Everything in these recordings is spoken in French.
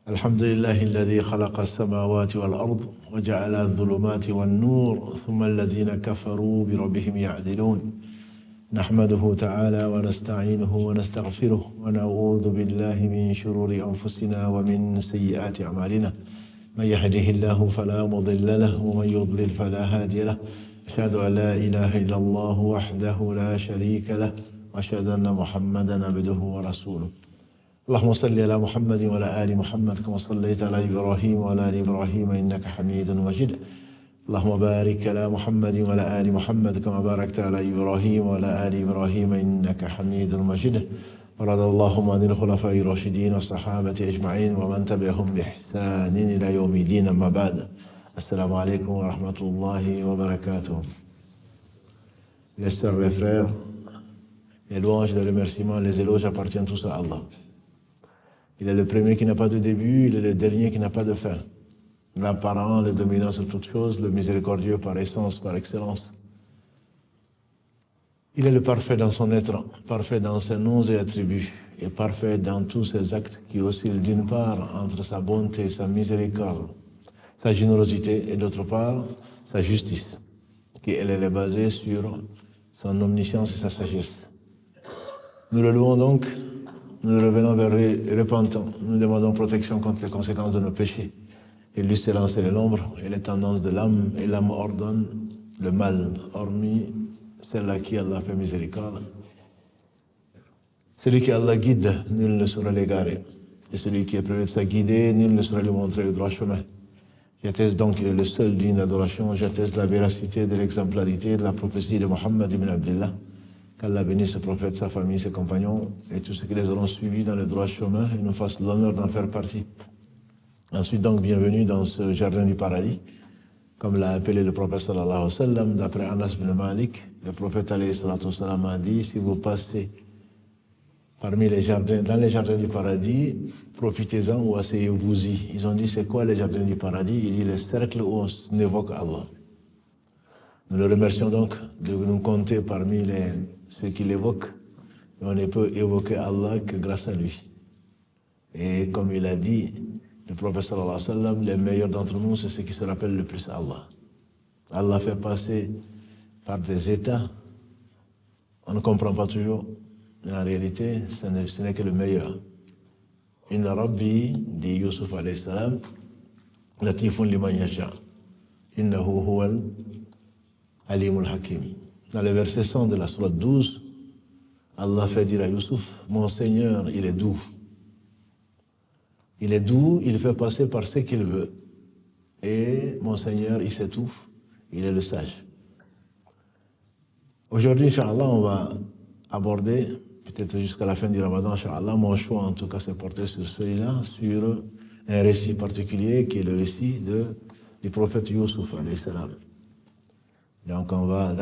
الحمد لله الذي خلق السماوات والأرض وجعل الظلمات والنور ثم الذين كفروا بربهم يعدلون نحمده تعالى ونستعينه ونستغفره ونعوذ بالله من شرور أنفسنا ومن سيئات أعمالنا من يهده الله فلا مضل له ومن يضلل فلا هادي له أشهد أن لا إله إلا الله وحده لا شريك له وأشهد أن محمدا عبده ورسوله اللهم صل على محمد وعلى آل محمد كما صليت على إبراهيم وعلى آل إبراهيم إنك حميد مجيد اللهم بارك على محمد وعلى آل محمد كما باركت على إبراهيم وعلى آل إبراهيم إنك حميد مجيد ورضي اللهم عن الخلفاء الراشدين والصحابة أجمعين ومن تبعهم بإحسان إلى يوم الدين أما بعد السلام عليكم ورحمة الله وبركاته. Les sœurs, les frères, les louanges, les remerciements, les éloges appartiennent tous à Allah. Il est le premier qui n'a pas de début, il est le dernier qui n'a pas de fin. L'apparent, le dominant sur toutes choses, le miséricordieux par essence, par excellence. Il est le parfait dans son être, parfait dans ses noms et attributs, et parfait dans tous ses actes qui oscillent d'une part entre sa bonté, sa miséricorde, sa générosité, et d'autre part, sa justice, qui elle est basée sur son omniscience et sa sagesse. Nous le louons donc. Nous revenons vers lui repentant. Nous demandons protection contre les conséquences de nos péchés. Et lui s'est lancé l'ombre et les tendances de l'âme, et l'âme ordonne le mal, hormis celle à qui Allah fait miséricorde. Celui qui Allah guide, nul ne saura l'égarer. Et celui qui est privé de sa guidée, nul ne saura lui montrer le droit chemin. J'atteste donc qu'il est le seul digne d'adoration. J'atteste la véracité de l'exemplarité de la prophétie de Muhammad ibn Abdullah. Qu'Allah bénisse ce prophète, sa famille, ses compagnons et tous ceux qui les auront suivis dans le droit chemin et nous fasse l'honneur d'en faire partie. Ensuite donc, bienvenue dans ce jardin du paradis, comme l'a appelé le prophète sallallahu alayhi wa sallam, d'après Anas ibn Malik. Le prophète alayhi wa sallam a dit, si vous passez parmi les jardins, dans les jardins du paradis, profitez-en ou asseyez-vous-y. Ils ont dit, c'est quoi les jardins du paradis? Il dit, les cercles où on évoque Allah. Nous le remercions donc de nous compter parmi ceux qui l'évoquent. Et on ne peut évoquer Allah que grâce à lui. Et comme il a dit, le prophète sallallahu alayhi wa sallam, les meilleurs d'entre nous, c'est ceux qui se rappellent le plus Allah. Allah fait passer par des états, on ne comprend pas toujours, mais en réalité, ce n'est que le meilleur. Inna Rabbi, dit Yusuf alayhi salam, latifun liman yasha, innahu huwal Alimul Hakim. Dans le verset 100 de la sourate 12, Allah fait dire à Youssouf, mon Seigneur, il est doux. Il est doux, il fait passer par ce qu'il veut. Et mon Seigneur, il s'étouffe, il est le sage. Aujourd'hui, Inch'Allah, on va aborder, peut-être jusqu'à la fin du Ramadan, Inch'Allah, mon choix en tout cas s'est porté sur celui-là, sur un récit particulier qui est le récit du prophète Youssouf, alayhi salam. Donc on va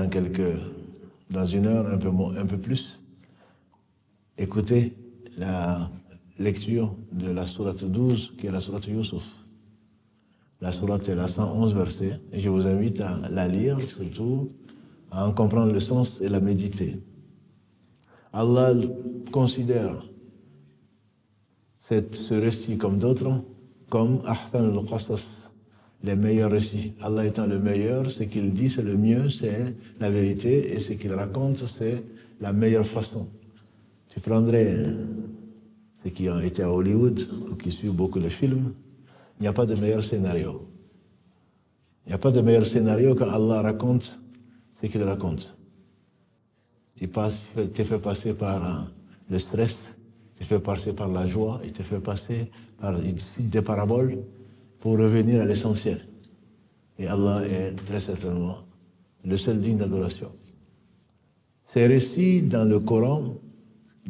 dans une heure, un peu plus, écouter la lecture de la sourate 12, qui est la sourate Youssouf. La sourate est la 111 versets, et je vous invite à la lire, surtout à en comprendre le sens et la méditer. Allah considère ce récit comme d'autres, comme Ahsan al-Qasas, les meilleurs récits. Allah étant le meilleur, ce qu'il dit c'est le mieux, c'est la vérité, et ce qu'il raconte c'est la meilleure façon. Tu prendrais ceux qui ont été à Hollywood ou qui suivent beaucoup les films, il n'y a pas de meilleur scénario. Il n'y a pas de meilleur scénario quand Allah raconte ce qu'il raconte. Il te fait passer par le stress, il te fait passer par la joie, il te fait passer par des paraboles, pour revenir à l'essentiel. Et Allah est très certainement le seul digne d'adoration. Ces récits dans le Coran,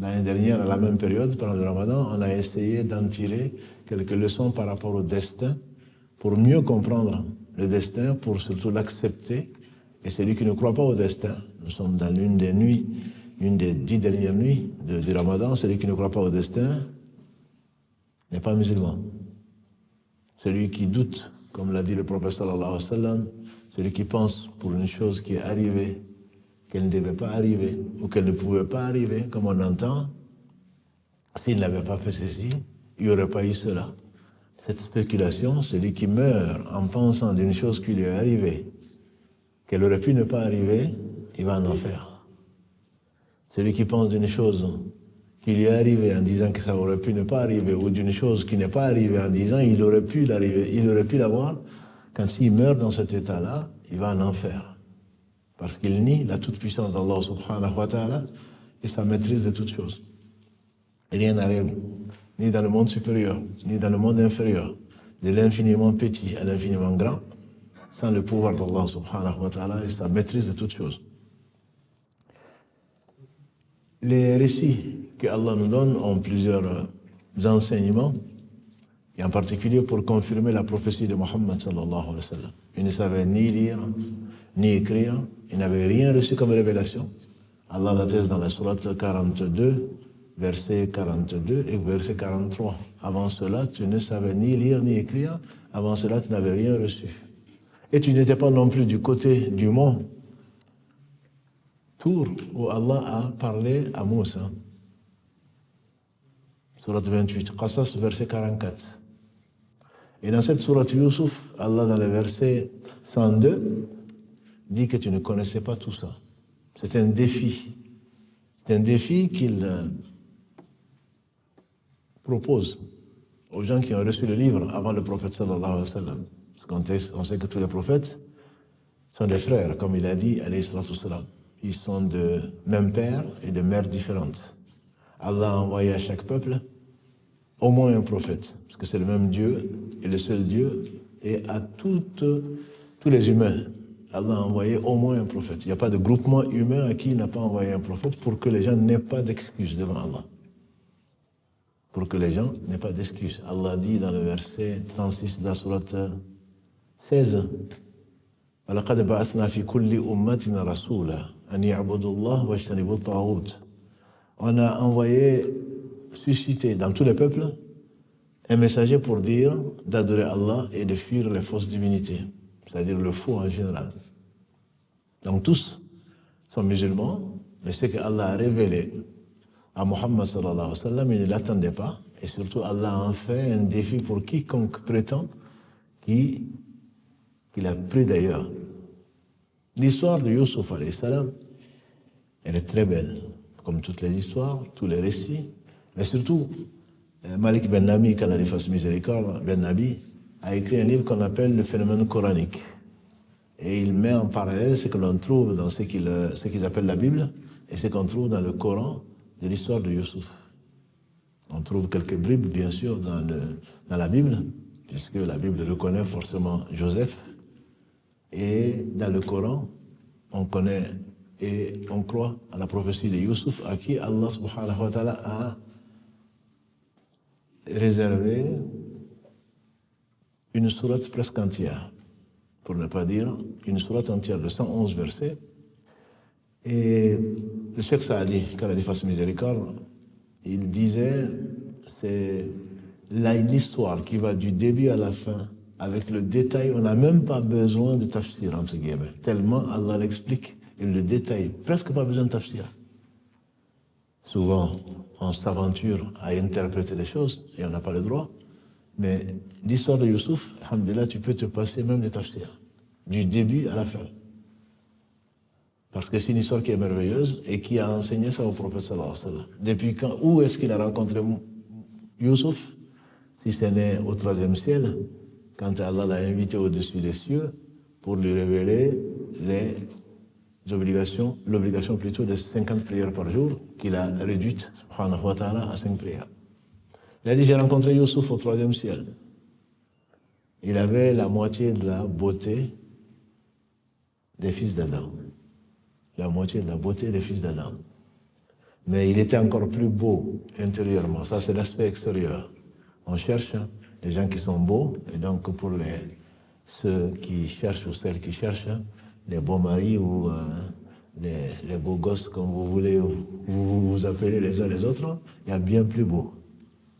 l'année dernière, à la même période, pendant le Ramadan, on a essayé d'en tirer quelques leçons par rapport au destin, pour mieux comprendre le destin, pour surtout l'accepter. Et celui qui ne croit pas au destin, nous sommes dans l'une des nuits, une des 10 dernières nuits du Ramadan, celui qui ne croit pas au destin n'est pas musulman. Celui qui doute, comme l'a dit le prophète sallallahu alayhi wa sallam, celui qui pense pour une chose qui est arrivée, qu'elle ne devait pas arriver, ou qu'elle ne pouvait pas arriver, comme on entend, s'il n'avait pas fait ceci, il n'y aurait pas eu cela. cette spéculation, celui qui meurt en pensant d'une chose qui lui est arrivée, qu'elle aurait pu ne pas arriver, il va en enfer. Celui qui pense d'une chose qui lui est arrivée en disant que ça aurait pu ne pas arriver, ou d'une chose qui n'est pas arrivée en disant il aurait pu l'avoir, quand s'il meurt dans cet état-là, il va en enfer. Parce qu'il nie la toute-puissance d'Allah subhanahu wa ta'ala et sa maîtrise de toutes choses. Rien n'arrive, ni dans le monde supérieur, ni dans le monde inférieur, de l'infiniment petit à l'infiniment grand, sans le pouvoir d'Allah subhanahu wa ta'ala et sa maîtrise de toutes choses. Les récits que Allah nous donne ont plusieurs enseignements, et en particulier pour confirmer la prophétie de Muhammad sallallahu alayhi wa sallam. Il ne savait ni lire, ni écrire, il n'avait rien reçu comme révélation. Allah l'atteste dans la sourate 42, verset 42 et verset 43. Avant cela, tu ne savais ni lire ni écrire, avant cela, tu n'avais rien reçu. Et tu n'étais pas non plus du côté du mont Tour, où Allah a parlé à Moussa. Sourate 28, Qasas, verset 44. Et dans cette sourate Yusuf, Allah, dans le verset 102, dit que tu ne connaissais pas tout ça. C'est un défi. C'est un défi qu'il propose aux gens qui ont reçu le livre avant le prophète sallallahu alayhi wa sallam. Parce qu'on sait que tous les prophètes sont des frères, comme il a dit, alayhi salatu wassalam. Ils sont de même père et de mères différentes. Allah a envoyé à chaque peuple au moins un prophète, parce que c'est le même Dieu et le seul Dieu, et à tous les humains, Allah a envoyé au moins un prophète. Il n'y a pas de groupement humain à qui il n'a pas envoyé un prophète pour que les gens n'aient pas d'excuses devant Allah. Pour que les gens n'aient pas d'excuses. Allah dit dans le verset 36 de la sourate 16, وَلَقَدْ بَعَثْنَا فِي كُلِّ أُمَّةٍ رَسُولًا أَنْ يَعْبُدُوا اللَّهَ وَاجْتَنِبُوا الطَّاغُوتَ. On a envoyé, suscité dans tous les peuples, un messager pour dire d'adorer Allah et de fuir les fausses divinités, c'est-à-dire le faux en général. Donc tous sont musulmans, mais ce que Allah a révélé à Muhammad sallallahu alayhi wa sallam, il ne l'attendait pas, et surtout Allah en fait un défi pour quiconque prétend qu'il a pris d'ailleurs. L'histoire de Yusuf alayhi salam, elle est très belle, comme toutes les histoires, tous les récits, mais surtout Malik Ben Nabi, qu'Allah lui fasse miséricorde, Ben Nabi, a écrit un livre qu'on appelle le phénomène coranique. Et il met en parallèle ce que l'on trouve dans ce qu'ils appellent la Bible et ce qu'on trouve dans le Coran de l'histoire de Yusuf. On trouve quelques bribes, bien sûr, dans la Bible, puisque la Bible reconnaît forcément Joseph. Et dans le Coran, on connaît et on croit à la prophétie de Yusuf, à qui Allah subhanahu wa ta'ala a réservé une sourate presque entière, pour ne pas dire une sourate entière de 111 versets. Et le Cheikh Saadi, qu'Allah lui fasse miséricorde, il disait, c'est l'histoire qui va du début à la fin, avec le détail, on n'a même pas besoin de tafsir, entre guillemets, tellement Allah l'explique, il le détaille, presque pas besoin de tafsir. Souvent, on s'aventure à interpréter les choses, et on n'a pas le droit, mais l'histoire de Youssouf, alhamdoulilah, tu peux te passer même de tafsir, du début à la fin. Parce que c'est une histoire qui est merveilleuse et qui a enseigné ça au prophète sallallahu alayhi wa sallam. Depuis quand, où est-ce qu'il a rencontré Youssouf? Si ce n'est au 3e ciel, quand Allah l'a invité au-dessus des cieux pour lui révéler l'obligation plutôt de 50 prières par jour, qu'il a réduite, subhanahu wa ta'ala, à 5 prières. Il a dit, j'ai rencontré Youssouf au 3e ciel. Il avait la moitié de la beauté des fils d'Adam. La moitié de la beauté des fils d'Adam. Mais il était encore plus beau intérieurement. Ça, c'est l'aspect extérieur. On cherche les gens qui sont beaux, et donc pour ceux qui cherchent ou celles qui cherchent, les beaux maris ou les beaux gosses, comme vous voulez vous appelez les uns les autres, il y a bien plus beau.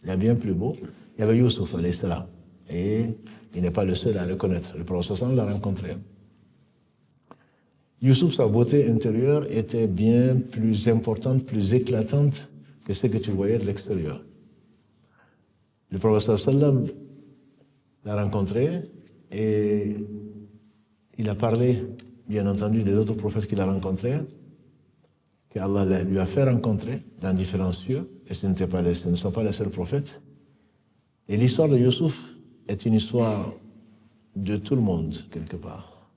Il y a bien plus beau. Il y avait Youssouf, alayhi salam. Et il n'est pas le seul à le connaître. Le prophète l'a rencontré. Youssouf, sa beauté intérieure était bien plus importante, plus éclatante que ce que tu voyais de l'extérieur. Le prophète sallam l'a rencontré et il a parlé, bien entendu, des autres prophètes qu'il a rencontrés, qu'Allah lui a fait rencontrer dans différents cieux, et ce ne sont pas les seuls prophètes. Et l'histoire de Youssouf est une histoire de tout le monde, quelque part.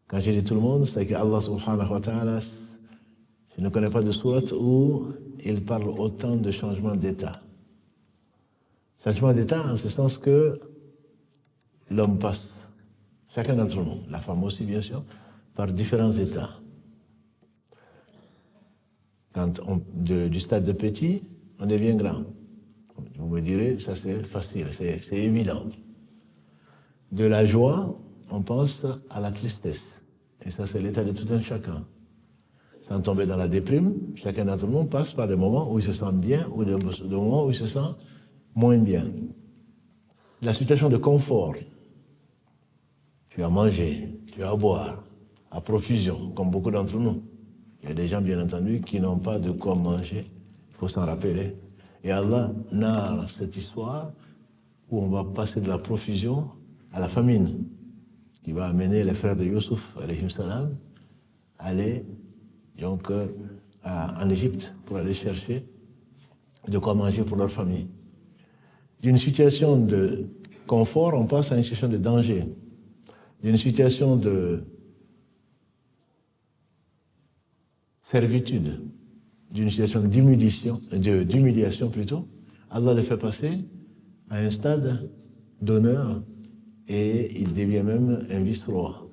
Quand je dis tout le monde, c'est que Allah subhanahu wa ta'ala, je ne connais pas de sourate où il parle autant de changements d'état. Changement d'état en ce sens que l'homme passe, chacun d'entre nous, la femme aussi bien sûr, par différents états. Quand du stade de petit, on devient grand. Vous me direz, ça c'est facile, c'est évident. De la joie, on pense à la tristesse. Et ça c'est l'état de tout un chacun. Sans tomber dans la déprime, chacun d'entre nous passe par des moments où il se sent bien ou des moments où il se sent moins bien. La situation de confort, tu as mangé, tu as à boire, à profusion, comme beaucoup d'entre nous. Il y a des gens, bien entendu, qui n'ont pas de quoi manger, il faut s'en rappeler. Et Allah narre cette histoire où on va passer de la profusion à la famine, qui va amener les frères de Youssouf, alayhi salam, à aller donc, en Égypte pour aller chercher de quoi manger pour leur famille. D'une situation de confort, on passe à une situation de danger. D'une situation de servitude, d'une situation d'humiliation plutôt, Allah le fait passer à un stade d'honneur et il devient même un vice-roi.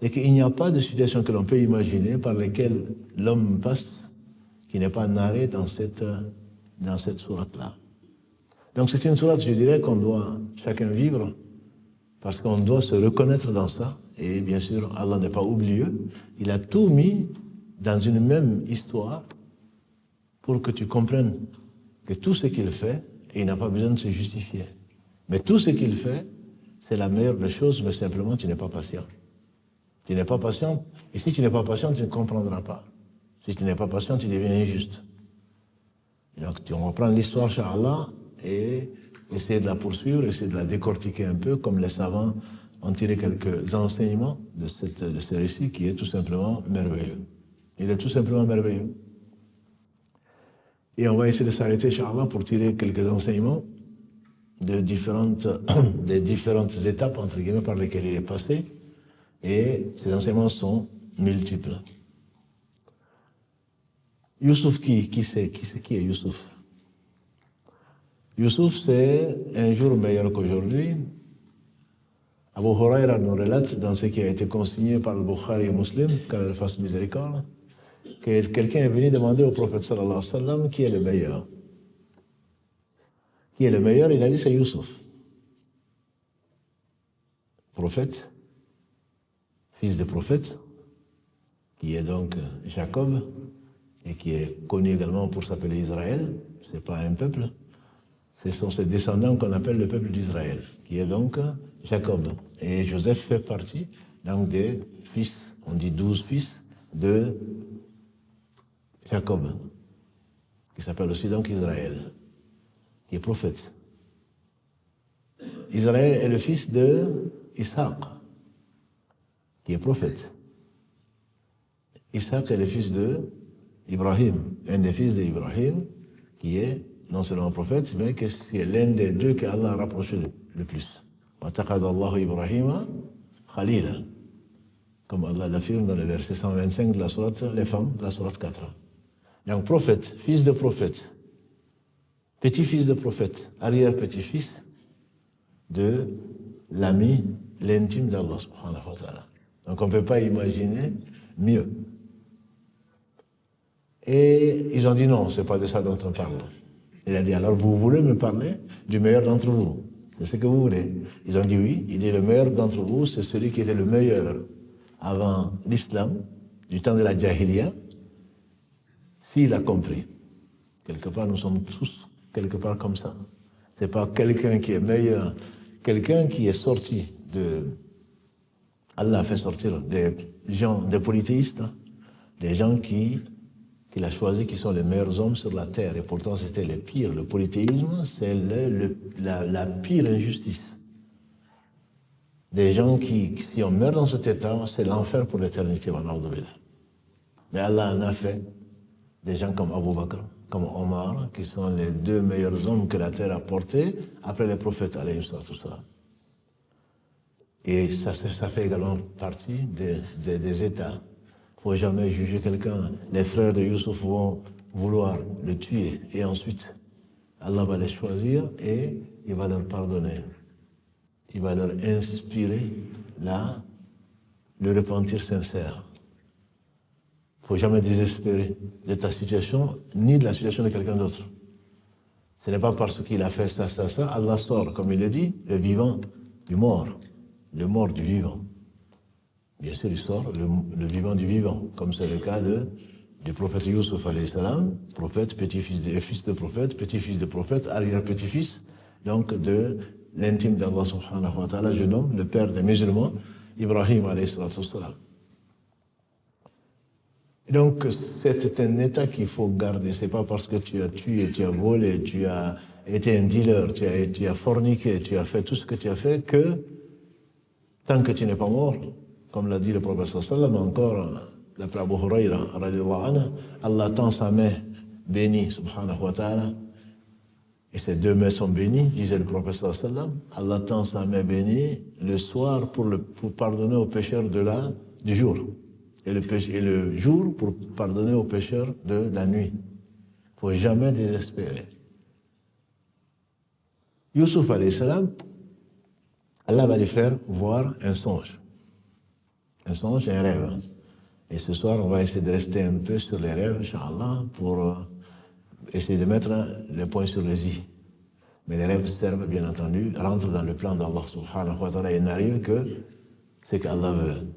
C'est qu'il n'y a pas de situation que l'on peut imaginer par laquelle l'homme passe qui n'est pas narré dans cette sourate-là. Donc c'est une sourate, je dirais, qu'on doit chacun vivre parce qu'on doit se reconnaître dans ça. Et bien sûr, Allah n'est pas oublieux. Il a tout mis dans une même histoire pour que tu comprennes que tout ce qu'il fait, et il n'a pas besoin de se justifier. Mais tout ce qu'il fait, c'est la meilleure des choses, mais simplement tu n'es pas patient. Tu n'es pas patient, et si tu n'es pas patient, tu ne comprendras pas. Si tu n'es pas patient, tu deviens injuste. Donc on va prendre l'histoire chez Allah et essayer de la poursuivre, essayer de la décortiquer un peu, comme les savants ont tiré quelques enseignements de ce récit qui est tout simplement merveilleux. Il est tout simplement merveilleux. Et on va essayer de s'arrêter, Inch'Allah, pour tirer quelques enseignements des différentes étapes, entre guillemets, par lesquelles il est passé. Et ces enseignements sont multiples. Youssouf, qui est Youssouf? Youssouf, c'est un jour meilleur qu'aujourd'hui. Abu Huraira nous relate dans ce qui a été consigné par le Bukhari et Muslim, qu'Allah fasse miséricorde, que quelqu'un est venu demander au prophète sallallahu alayhi wa sallam qui est le meilleur. Qui est le meilleur? Il a dit c'est Youssouf. Prophète, fils de prophète, qui est donc Jacob, et qui est connu également pour s'appeler Israël. Ce n'est pas un peuple. Ce sont ses descendants qu'on appelle le peuple d'Israël, qui est donc Jacob. Et Joseph fait partie donc des fils, on dit 12 fils de Jacob, qui s'appelle aussi donc Israël, qui est prophète. Israël est le fils de Ishaq, qui est prophète. Ishaq est le fils de Ibrahim, un des fils d'Ibrahim, qui est non seulement un prophète, mais qui est l'un des deux qu'Allah a rapproché le plus. وَاتَّخَذَ اللَّهُ إِبْرَاهِيمَ خَلِيلًا, comme Allah l'affirme dans le verset 125 de la sourate Les Femmes, de la sourate 4. Donc prophète, fils de prophète, petit-fils de prophète, arrière-petit-fils de l'ami, l'intime d'Allah subhanahu wa ta'ala. Donc on ne peut pas imaginer mieux. Et ils ont dit non, ce n'est pas de ça dont on parle. Il a dit alors vous voulez me parler du meilleur d'entre vous? C'est ce que vous voulez? Ils ont dit oui. Il dit le meilleur d'entre vous, c'est celui qui était le meilleur avant l'islam, du temps de la Jahiliya, s'il a compris. Quelque part, nous sommes tous quelque part comme ça. Ce n'est pas quelqu'un qui est meilleur, quelqu'un qui est sorti de... Allah a fait sortir des gens, des polythéistes, des gens qui qu'il a choisis qui sont les meilleurs hommes sur la terre. Et pourtant, c'était les pires. Le polythéisme, c'est la pire injustice. Des gens qui, si on meurt dans cet état, c'est l'enfer pour l'éternité. Mais Allah en a fait des gens comme Abu Bakr, comme Omar, qui sont les deux meilleurs hommes que la terre a portés après les prophètes, tout ça. Et ça fait également partie des États. Il ne faut jamais juger quelqu'un. Les frères de Youssouf vont vouloir le tuer. Et ensuite, Allah va les choisir et il va leur pardonner. Il va leur inspirer le repentir sincère. Il ne faut jamais désespérer de ta situation, ni de la situation de quelqu'un d'autre. Ce n'est pas parce qu'il a fait ça, Allah sort, comme il le dit, le vivant du mort, le mort du vivant. Bien sûr, il sort le vivant du vivant, comme c'est le cas du prophète Youssouf, prophète, fils de prophète, petit-fils de prophète, arrière-petit-fils, donc de l'intime d'Allah subhanahu wa ta'ala, je nomme le père des musulmans, Ibrahim alayhi salam. Donc, c'est un état qu'il faut garder. C'est pas parce que tu as tué, tu as volé, tu as été un dealer, tu as forniqué, tu as fait tout ce que tu as fait, que tant que tu n'es pas mort, comme l'a dit le prophète sallallahu encore, d'après Abu Huraira, Allah tend sa main bénie, subhanahu wa ta'ala, et ces deux mains sont bénies, disait le prophète sallallahu Allah tend sa main bénie le soir pour pardonner aux pécheurs du jour, et le jour pour pardonner aux pécheurs de la nuit. Il ne faut jamais désespérer. Youssouf alayhi salam, Allah va lui faire voir un songe. Un songe et un rêve. Et ce soir, on va essayer de rester un peu sur les rêves, Inch'Allah, pour essayer de mettre le point sur les i. Mais les rêves servent, bien entendu, rentrent dans le plan d'Allah subhanahu wa ta'ala et n'arrivent que ce qu'Allah veut.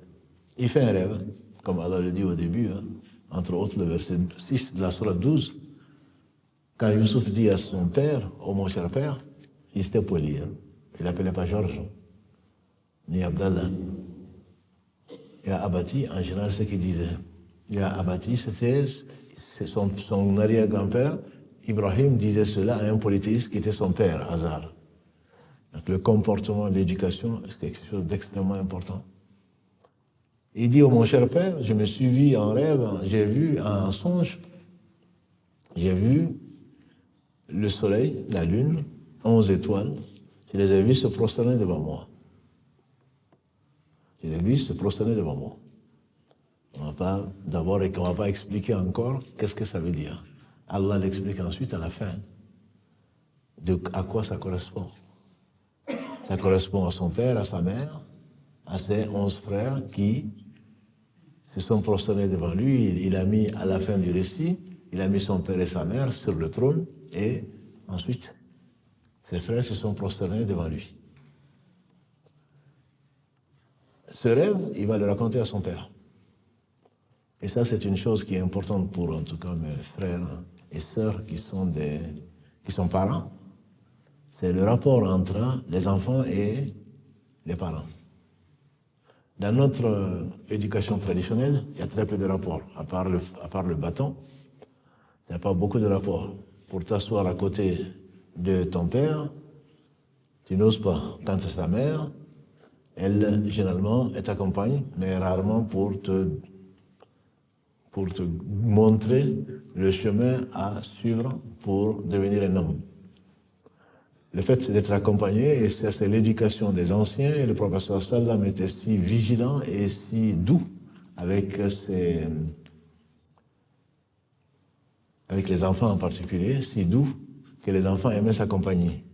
Il fait un rêve, comme Allah le dit au début, entre autres le verset 6 de la sourate 12. Quand Youssouf dit à son père, oh mon cher père, il était poli. Il n'appelait pas Georges, ni Abdallah. Ya Abati, en général, ce qu'il disait. Ya Abati, c'était son arrière-grand-père. Ibrahim disait cela à un polythéiste qui était son père, Hazar. Donc le comportement, l'éducation, c'est quelque chose d'extrêmement important. Il dit, oh mon cher père, je me suis vu en rêve, j'ai vu en songe, j'ai vu le soleil, la lune, 11 étoiles, je les ai vus se prosterner devant moi. Je les ai vus se prosterner devant moi. On va pas d'abord et qu'on ne va pas expliquer encore qu'est-ce que ça veut dire. Allah l'explique ensuite à la fin. À quoi ça correspond? Ça correspond à son père, à sa mère, à ses 11 frères qui se sont prosternés devant lui. Il a mis, à la fin du récit, il a mis son père et sa mère sur le trône et ensuite, ses frères se sont prosternés devant lui. Ce rêve, il va le raconter à son père. Et ça, c'est une chose qui est importante pour, en tout cas, mes frères et sœurs qui sont parents. C'est le rapport entre les enfants et les parents. Dans notre éducation traditionnelle, il y a très peu de rapports. À part le bâton, il n'y a pas beaucoup de rapports. Pour t'asseoir à côté de ton père, tu n'oses pas. Quant à ta mère, elle, généralement, elle t'accompagne, mais rarement pour te montrer le chemin à suivre pour devenir un homme. Le fait, c'est d'être accompagné, et c'est l'éducation des anciens, et le professeur Sallam était si vigilant et si doux avec les enfants en particulier, si doux que les enfants aimaient s'accompagner.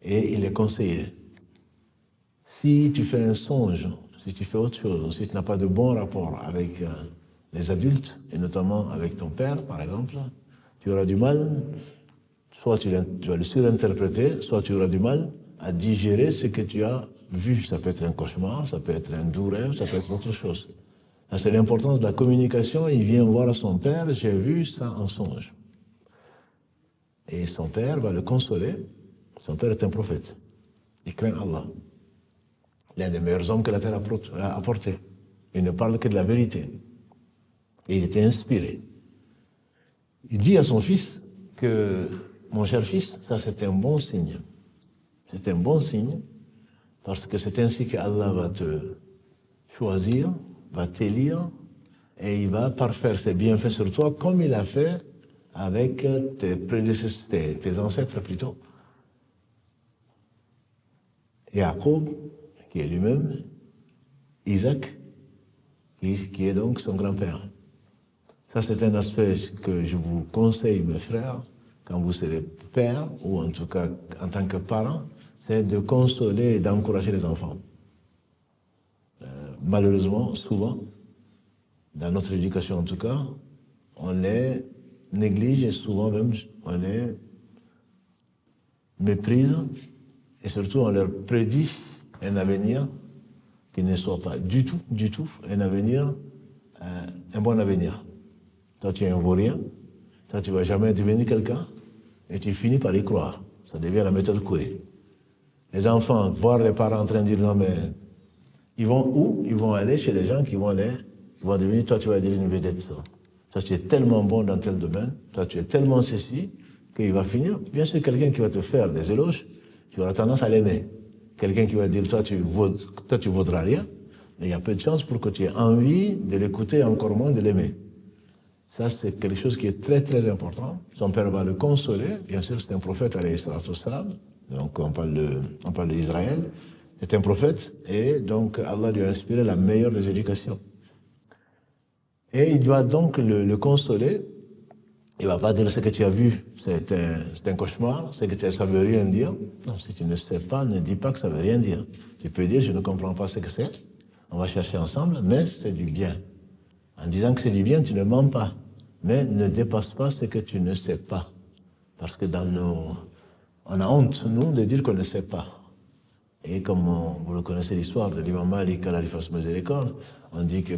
Et il les conseillait. Si tu fais un songe, si tu fais autre chose, si tu n'as pas de bon rapport avec les adultes, et notamment avec ton père, par exemple, tu auras du mal, soit tu vas le surinterpréter, soit tu auras du mal à digérer ce que tu as vu. Ça peut être un cauchemar, ça peut être un doux rêve, ça peut être autre chose. C'est l'importance de la communication. Il vient voir son père, j'ai vu ça en songe. Et son père va le consoler. Son père est un prophète. Il craint Allah. L'un des meilleurs hommes que la terre a apporté. Il ne parle que de la vérité. Et il était inspiré. Il dit à son fils que, mon cher fils, ça c'est un bon signe. C'est un bon signe, parce que c'est ainsi qu'Allah va te choisir, va t'élire, et il va parfaire ses bienfaits sur toi, comme il a fait avec tes prédécesseurs, tes ancêtres plutôt. Jacob, qui est lui-même, Isaac, qui est donc son grand-père. Ça, c'est un aspect que je vous conseille, mes frères, quand vous serez père, ou en tout cas en tant que parent, c'est de consoler et d'encourager les enfants. Malheureusement, souvent, dans notre éducation en tout cas, on les néglige et souvent même on les méprise et surtout on leur prédit un avenir qui ne soit pas du tout un avenir, un bon avenir. Toi tu es un vaurien, toi tu ne vas jamais devenir quelqu'un et tu finis par y croire. Ça devient la méthode Coué. Les enfants voient les parents en train de dire non mais ils vont où? Ils vont aller chez les gens qui vont devenir, toi tu vas devenir une vedette ça. Toi tu es tellement bon dans tel domaine, toi tu es tellement ceci, qu'il va finir. Bien sûr, quelqu'un qui va te faire des éloges, tu auras tendance à l'aimer. Quelqu'un qui va dire toi tu vaudras rien, mais il y a peu de chances pour que tu aies envie de l'écouter, encore moins de l'aimer. Ça, c'est quelque chose qui est très très important. Son père va le consoler. Bien sûr, c'est un prophète, alayhi salatu wassalam. Donc on parle d'Israël. C'est un prophète et donc Allah lui a inspiré la meilleure des éducations. Et il doit donc le consoler. Il ne va pas dire ce que tu as vu, c'est un cauchemar, ce que tu as, ça ne veut rien dire. Non, si tu ne sais pas, ne dis pas que ça ne veut rien dire. Tu peux dire, je ne comprends pas ce que c'est, on va chercher ensemble, mais c'est du bien. En disant que c'est du bien, tu ne mens pas, mais ne dépasse pas ce que tu ne sais pas. Parce que on a honte, nous, de dire qu'on ne sait pas. Et comme vous le connaissez l'histoire de l'imam Malik, qu'Allah lui fasse miséricorde, on dit que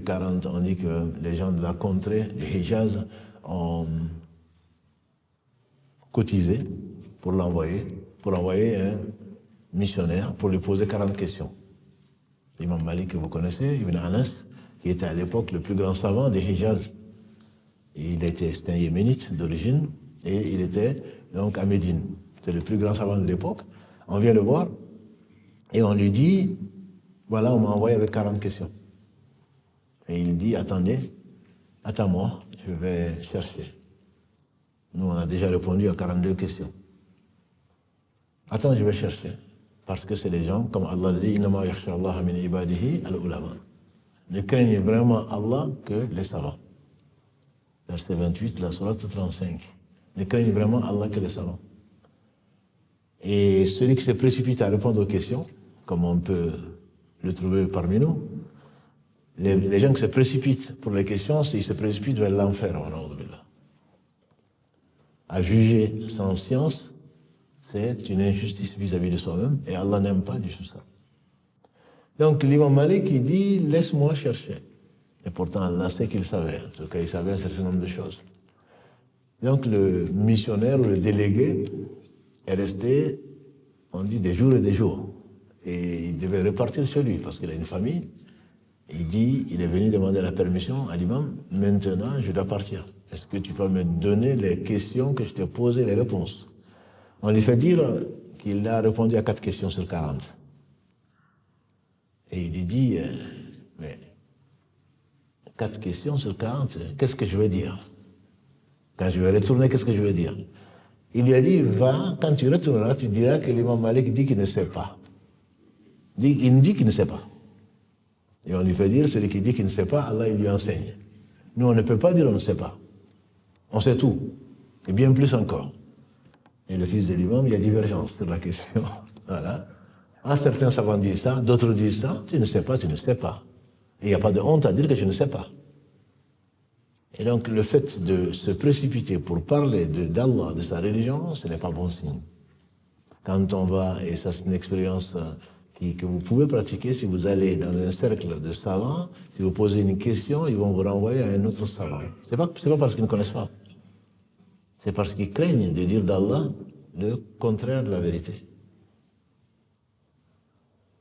les gens de la contrée, les Hijaz, ont cotisé pour l'envoyer un missionnaire, pour lui poser 40 questions. L'imam Malik que vous connaissez, Ibn Anas, qui était à l'époque le plus grand savant des Hijaz. C'était un yéménite d'origine, et il était donc à Médine. C'était le plus grand savant de l'époque. On vient le voir, et on lui dit, voilà, on m'a envoyé avec 40 questions. Et il dit, attendez, attends-moi, je vais chercher. Nous, on a déjà répondu à 42 questions. Attends, je vais chercher. Parce que c'est les gens, comme Allah le dit, innama yakhsha Allah min ibadihi al-ulama. Ne craignent vraiment Allah que les savants. Verset 28, la sourate 35. Ne craignent vraiment Allah que les savants. Et celui qui se précipite à répondre aux questions, comme on peut le trouver parmi nous, les gens qui se précipitent pour les questions, ils se précipitent vers l'enfer. À juger sans science, c'est une injustice vis-à-vis de soi-même, et Allah n'aime pas du tout ça. Donc l'imam Malik, il dit, laisse-moi chercher. Et pourtant, Allah sait qu'il savait. En tout cas, il savait un certain nombre de choses. Donc le missionnaire ou le délégué est resté, on dit, des jours et des jours. Et il devait repartir chez lui, parce qu'il a une famille. Il dit, il est venu demander la permission à l'imam, maintenant je dois partir. Est-ce que tu peux me donner les questions que je t'ai posées, les réponses? On lui fait dire qu'il a répondu à 4 questions sur 40. Et il lui dit, mais 4 questions sur 40, qu'est-ce que je veux dire? Quand je vais retourner, qu'est-ce que je veux dire? Il lui a dit, va, quand tu retourneras, tu diras que l'imam Malik dit qu'il ne sait pas. Il me dit qu'il ne sait pas. Et on lui fait dire, celui qui dit qu'il ne sait pas, Allah il lui enseigne. Nous, on ne peut pas dire on ne sait pas. On sait tout. Et bien plus encore. Et le fils de l'imam, il y a divergence sur la question. Voilà. Ah, certains savants disent ça, d'autres disent ça. Tu ne sais pas, tu ne sais pas. Et il n'y a pas de honte à dire que je ne sais pas. Et donc, le fait de se précipiter pour parler d'Allah, de sa religion, ce n'est pas bon signe. Quand on va, et ça c'est une expérience que vous pouvez pratiquer si vous allez dans un cercle de savants, si vous posez une question, ils vont vous renvoyer à un autre savant. C'est pas parce qu'ils ne connaissent pas. C'est parce qu'ils craignent de dire d'Allah le contraire de la vérité.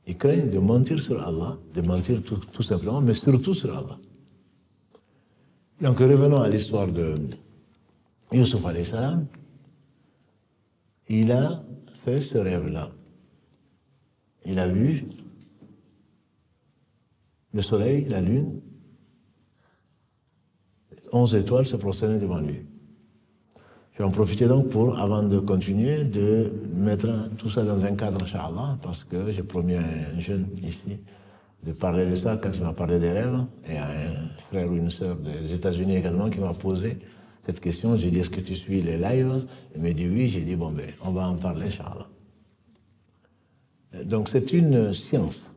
Ils craignent de mentir sur Allah, de mentir tout simplement, mais surtout sur Allah. Donc revenons à l'histoire Youssouf alayhi salam, il a fait ce rêve-là. Il a vu le soleil, la lune, 11 étoiles se prosterner devant lui. Je vais en profiter donc pour, avant de continuer, de mettre tout ça dans un cadre, Inch'Allah, parce que j'ai promis à un jeune ici de parler de ça quand il m'a parlé des rêves, et à un frère ou une sœur des États-Unis également qui m'a posé cette question. J'ai dit, est-ce que tu suis les lives? Il m'a dit oui. J'ai dit, bon, ben, on va en parler, Inch'Allah. Donc, c'est une science.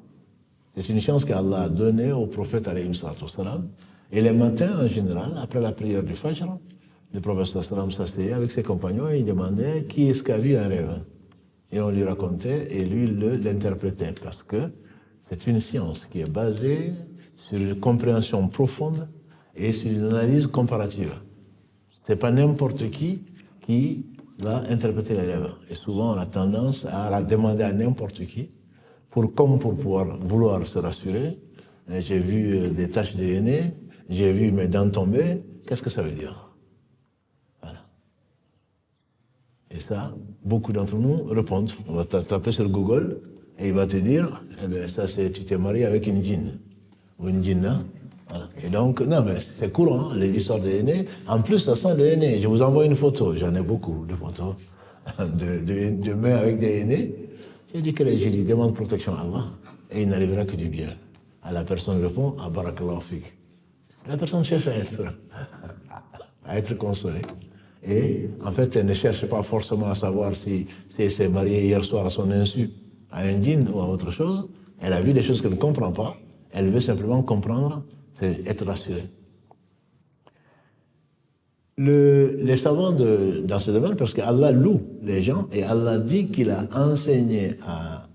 C'est une science qu'Allah a donnée au prophète, alayhi salatu wassalam. Et les matins, en général, après la prière du Fajr, le prophète sallam s'asseyait avec ses compagnons et il demandait qui est-ce qui a vu un rêve. Et on lui racontait et lui l'interprétait parce que c'est une science qui est basée sur une compréhension profonde et sur une analyse comparative. Ce n'est pas n'importe qui va interpréter les rêves. Et souvent, on a tendance à demander à n'importe qui pour pouvoir vouloir se rassurer. J'ai vu des taches de henné, j'ai vu mes dents tomber. Qu'est-ce que ça veut dire? Voilà. Et ça, beaucoup d'entre nous répondent. On va taper sur Google et il va te dire, eh bien, ça c'est, tu t'es marié avec une djinn ou une djinna. Voilà. Et donc, non, mais c'est courant, hein, l'histoire de henné. En plus, ça sent le henné. Je vous envoie une photo, j'en ai beaucoup de photos de mains avec des henné. J'ai dit que j'ai dit, demande protection à Allah et il n'arrivera que du bien. À la personne répond, ah barakallahu fik. La personne cherche à être consolée. Et en fait, elle ne cherche pas forcément à savoir si elle s'est mariée hier soir à son insu, à un djinn ou à autre chose. Elle a vu des choses qu'elle ne comprend pas. Elle veut simplement comprendre, c'est être rassurée. Les savants dans ce domaine, parce qu'Allah loue les gens, et Allah dit qu'il a enseigné à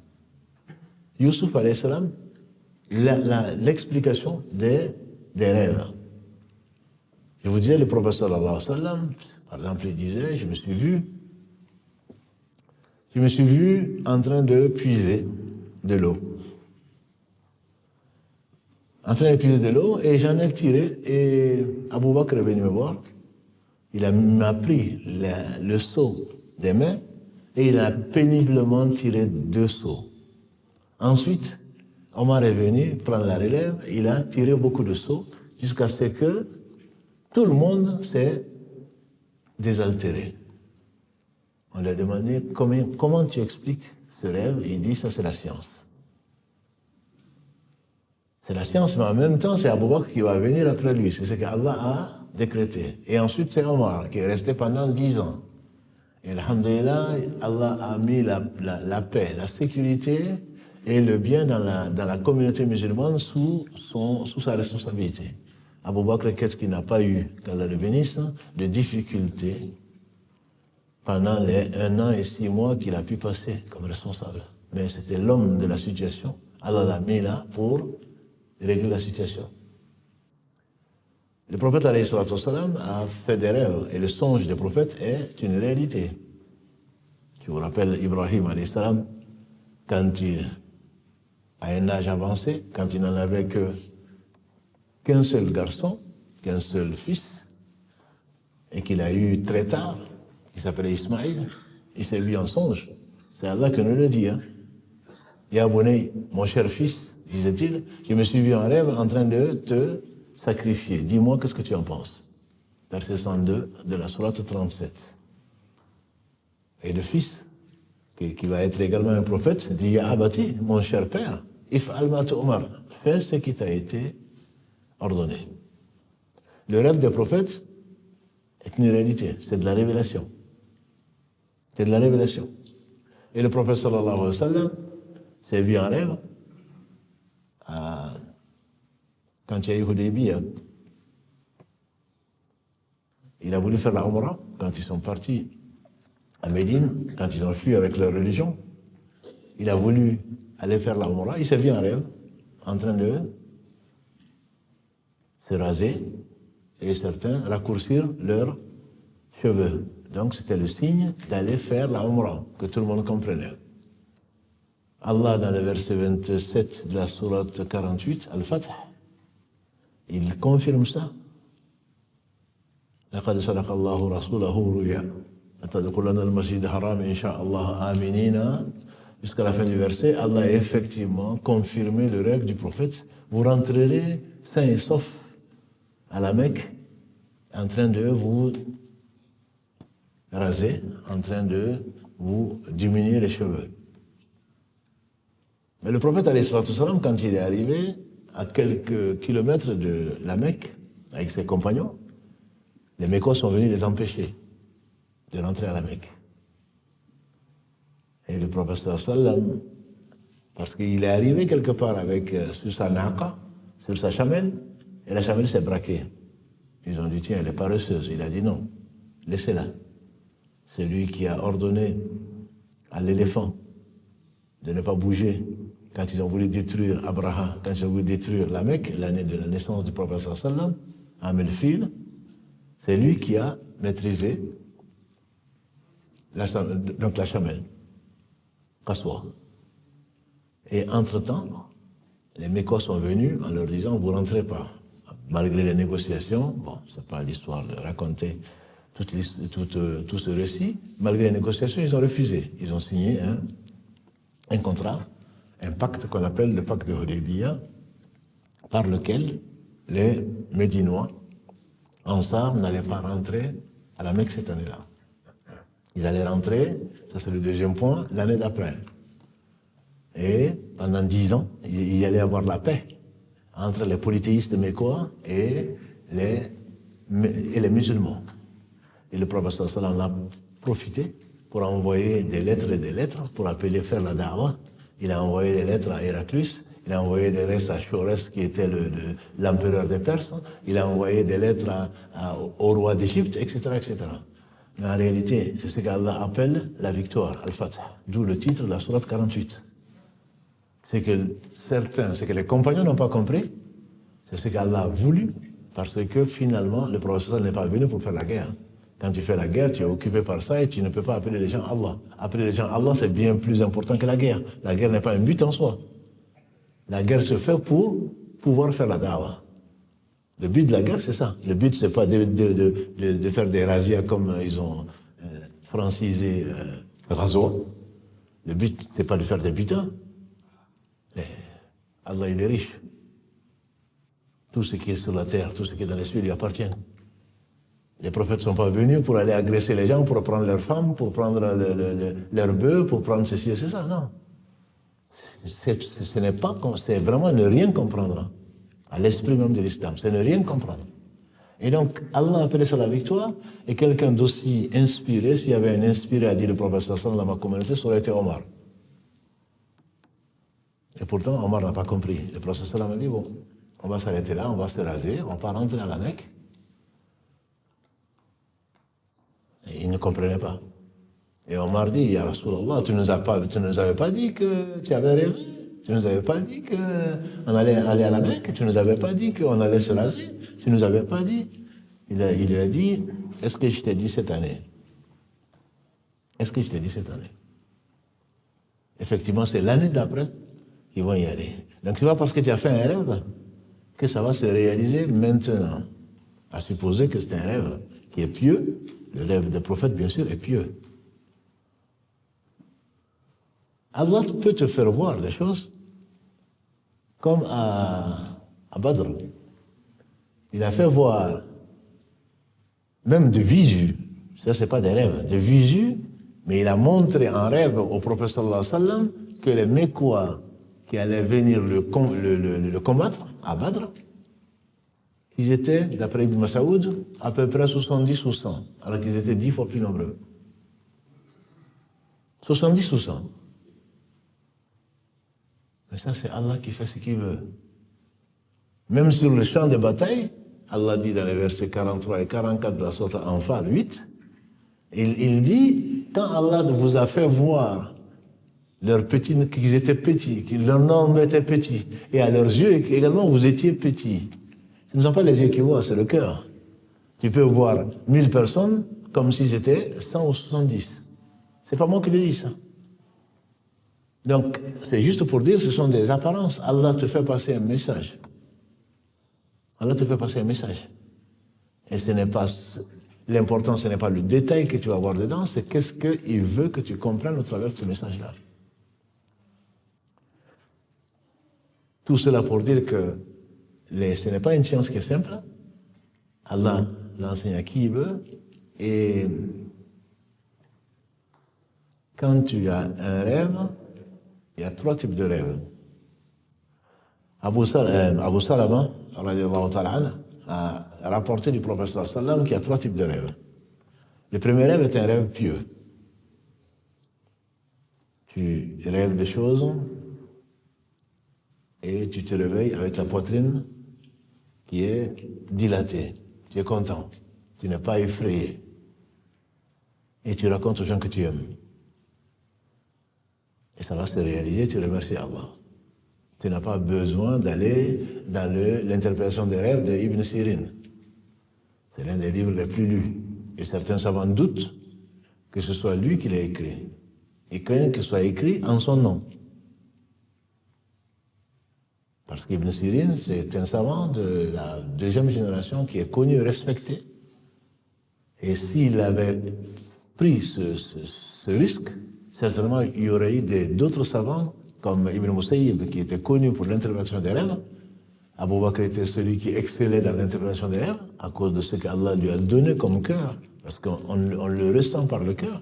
Youssouf alayhi salam l'explication des rêves. Je vous disais, le prophète sallallahu alayhi wa sallam, par exemple, il disait, je me suis vu en train de puiser de l'eau. En train de puiser de l'eau, et j'en ai tiré, et Abou Bakr est venu me voir. Il m'a pris le seau des mains, et il a péniblement tiré 2 seaux. Ensuite, Omar est venu prendre la relève, il a tiré beaucoup de seaux, jusqu'à ce que tout le monde s'est désaltéré. On lui a demandé comment tu expliques ce rêve. Il dit, ça c'est la science. C'est la science, mais en même temps, c'est Abou Bakr qui va venir après lui. C'est ce qu'Allah a décrété. Et ensuite, c'est Omar qui est resté pendant 10 ans. Et alhamdulillah, Allah a mis la paix, la sécurité et le bien dans la communauté musulmane sous sa responsabilité. Abou Bakr, qu'est-ce qu'il n'a pas eu, qu'Allah le bénisse, de difficultés pendant les 1 an et 6 mois qu'il a pu passer comme responsable. Mais c'était l'homme de la situation. Allah l'a mis là pour régler la situation. Le prophète alayhi salatu wassalam a fait des rêves et le songe des prophètes est une réalité. Je vous rappelle Ibrahim alayhi salam, quand il a un âge avancé, quand il n'en avait qu'un seul garçon, qu'un seul fils, et qu'il a eu très tard, qui s'appelait Ismaïl, il s'est vu en songe. C'est Allah qui nous le dit. Hein. Ya Bounay, mon cher fils, disait-il, je me suis vu en rêve en train de te sacrifier. Dis-moi, qu'est-ce que tu en penses? Verset 102 de la sourate 37. Et le fils, qui va être également un prophète, dit, Ya Abati, mon cher père, if'al ma tu'mar, fais ce qui t'a été ordonné. Le rêve des prophètes est une réalité, c'est de la révélation. C'est de la révélation. Et le prophète sallallahu alayhi wa sallam s'est vu en rêve quand il y a eu Hudaybiyah. Il a voulu faire la Umrah quand ils sont partis à Médine, quand ils ont fui avec leur religion. Il a voulu aller faire la Umrah, il s'est vu en rêve en train de se raser et certains raccourcir leurs cheveux. Donc c'était le signe d'aller faire la Umrah, que tout le monde comprenait. Allah, dans le verset 27 de la sourate 48, Al-Fath, il confirme ça. لقد صدق الله رسوله رؤيا لتدخلن المسجد الحرام إن شاء الله آمنين. Jusqu'à la fin du verset, Allah a effectivement confirmé le rêve du prophète. Vous rentrerez sains et saufs à la Mecque, en train de vous raser, en train de vous diminuer les cheveux. Mais le prophète, alayhi salatu wassalam, quand il est arrivé à quelques kilomètres de la Mecque, avec ses compagnons, les Mécois sont venus les empêcher de rentrer à la Mecque. Et le prophète sallam, parce qu'il est arrivé quelque part avec, sur sa naqa, sur sa chamelle, et la chamelle s'est braquée. Ils ont dit, tiens, elle est paresseuse. Il a dit non, laissez-la. C'est lui qui a ordonné à l'éléphant de ne pas bouger quand ils ont voulu détruire Abraha, quand ils ont voulu détruire la Mecque, l'année de la naissance du prophète sallam, Amel Fil. C'est lui qui a maîtrisé la chamelle, Qaswa. Et entre-temps, les Mécois sont venus en leur disant, vous ne rentrez pas. Malgré les négociations, bon, ce n'est pas l'histoire de raconter tout ce récit, malgré les négociations, ils ont refusé. Ils ont signé un contrat, un pacte qu'on appelle le pacte de Hudaybiyah, par lequel les Médinois, ensemble, n'allaient pas rentrer à la Mecque cette année-là. Ils allaient rentrer, ça c'est le deuxième point, l'année d'après. Et pendant 10 ans, il y allait avoir la paix entre les polythéistes mécois et les musulmans. Et le prophète sallallahu a profité pour envoyer des lettres et des lettres, pour appeler faire la da'wah. Il a envoyé des lettres à Héraclius, il a envoyé des lettres à Chorès, qui était l'empereur des Perses, il a envoyé des lettres au roi d'Égypte, etc., etc. Mais en réalité, c'est ce qu'Allah appelle la victoire, Al-Fatih, d'où le titre de la sourate 48. C'est que les compagnons n'ont pas compris, c'est ce qu'Allah a voulu, parce que finalement, le prophète n'est pas venu pour faire la guerre. Quand tu fais la guerre, tu es occupé par ça et tu ne peux pas appeler les gens Allah. Appeler les gens Allah, c'est bien plus important que la guerre. La guerre n'est pas un but en soi. La guerre se fait pour pouvoir faire la da'wah. Le but de la guerre, c'est ça. Le but, c'est pas de faire des razzias comme ils ont francisé Razo. Le but, c'est pas de faire des butins. Mais Allah, il est riche. Tout ce qui est sur la terre, tout ce qui est dans les cieux lui appartient. Les prophètes ne sont pas venus pour aller agresser les gens, pour prendre leurs femmes, pour prendre leurs bœufs, pour prendre ceci et ça, non. C'est vraiment ne rien comprendre à l'esprit même de l'islam, c'est ne rien comprendre. Et donc, Allah a appelé ça la victoire, et quelqu'un d'aussi inspiré, s'il y avait un inspiré à dire le prophète sallallahu dans ma communauté, ça aurait été Omar. Et pourtant, Omar n'a pas compris. Le prophète sallallahu a dit, bon, on va s'arrêter là, on va se raser, on va rentrer à la Mecque. Et il ne comprenait pas. Et Omar dit, Ya Rasulallah, tu ne nous avais pas dit que tu avais rêvé, tu ne nous avais pas dit qu'on allait aller à la Mecque, tu ne nous avais pas dit qu'on allait se raser, tu ne nous avais pas dit. Il lui a dit, est-ce que je t'ai dit cette année? Est-ce que je t'ai dit cette année? Effectivement, c'est l'année d'après qu'ils vont y aller. Donc c'est pas parce que tu as fait un rêve que ça va se réaliser maintenant. À supposer que c'est un rêve qui est pieux, le rêve des prophètes, bien sûr, est pieux. Allah peut te faire voir les choses comme à Badr. Il a fait voir, même de visu, ça c'est pas des rêves, de visu, mais il a montré en rêve au prophète sallallahu alayhi wa sallam que les Mécois qui allaient venir le combattre à Badr, ils étaient, d'après Ibn Masaoud, à peu près 70 ou 100, alors qu'ils étaient 10 fois plus nombreux. 70 ou 100. Mais ça, c'est Allah qui fait ce qu'il veut. Même sur le champ de bataille, Allah dit dans les versets 43 et 44 de la sourate Anfal 8, il dit, quand Allah vous a fait voir leurs petits, qu'ils étaient petits, que leur nombre était petit, et à leurs yeux également, vous étiez petits. Ce ne sont pas les yeux qui voient, c'est le cœur. Tu peux voir 1000 personnes comme si c'était 100 ou 70. C'est pas moi qui le dis, ça. Donc, c'est juste pour dire, ce sont des apparences. Allah te fait passer un message. Allah te fait passer un message. Et ce n'est pas L'important, ce n'est pas le détail que tu vas voir dedans, c'est qu'est-ce qu'il veut que tu comprennes au travers de ce message-là. Tout cela pour dire que ce n'est pas une science qui est simple. Allah l'enseigne à qui il veut. Et quand tu as un rêve, il y a 3 types de rêves. Abu Salama, radiallahu ta'ala, a rapporté du prophète sallam qu'il y a 3 types de rêves. Le premier rêve est un rêve pieux. Tu rêves des choses et tu te réveilles avec la poitrine qui est dilatée. Tu es content. Tu n'es pas effrayé. Et tu racontes aux gens que tu aimes. Et ça va se réaliser, tu remercies Allah. Tu n'as pas besoin d'aller dans l'interprétation des rêves d'Ibn Sirin. C'est l'un des livres les plus lus. Et certains savants doutent que ce soit lui qui l'a écrit. Ils craignent que ce soit écrit en son nom. Parce qu'Ibn Sirin, c'est un savant de la 2e génération qui est connu et respecté. Et s'il avait pris ce risque, certainement il y aurait eu d'autres savants, comme Ibn Musayyib, qui était connu pour l'interprétation des rêves. Abu Bakr était celui qui excellait dans l'interprétation des rêves, à cause de ce qu'Allah lui a donné comme cœur, parce qu'on le ressent par le cœur.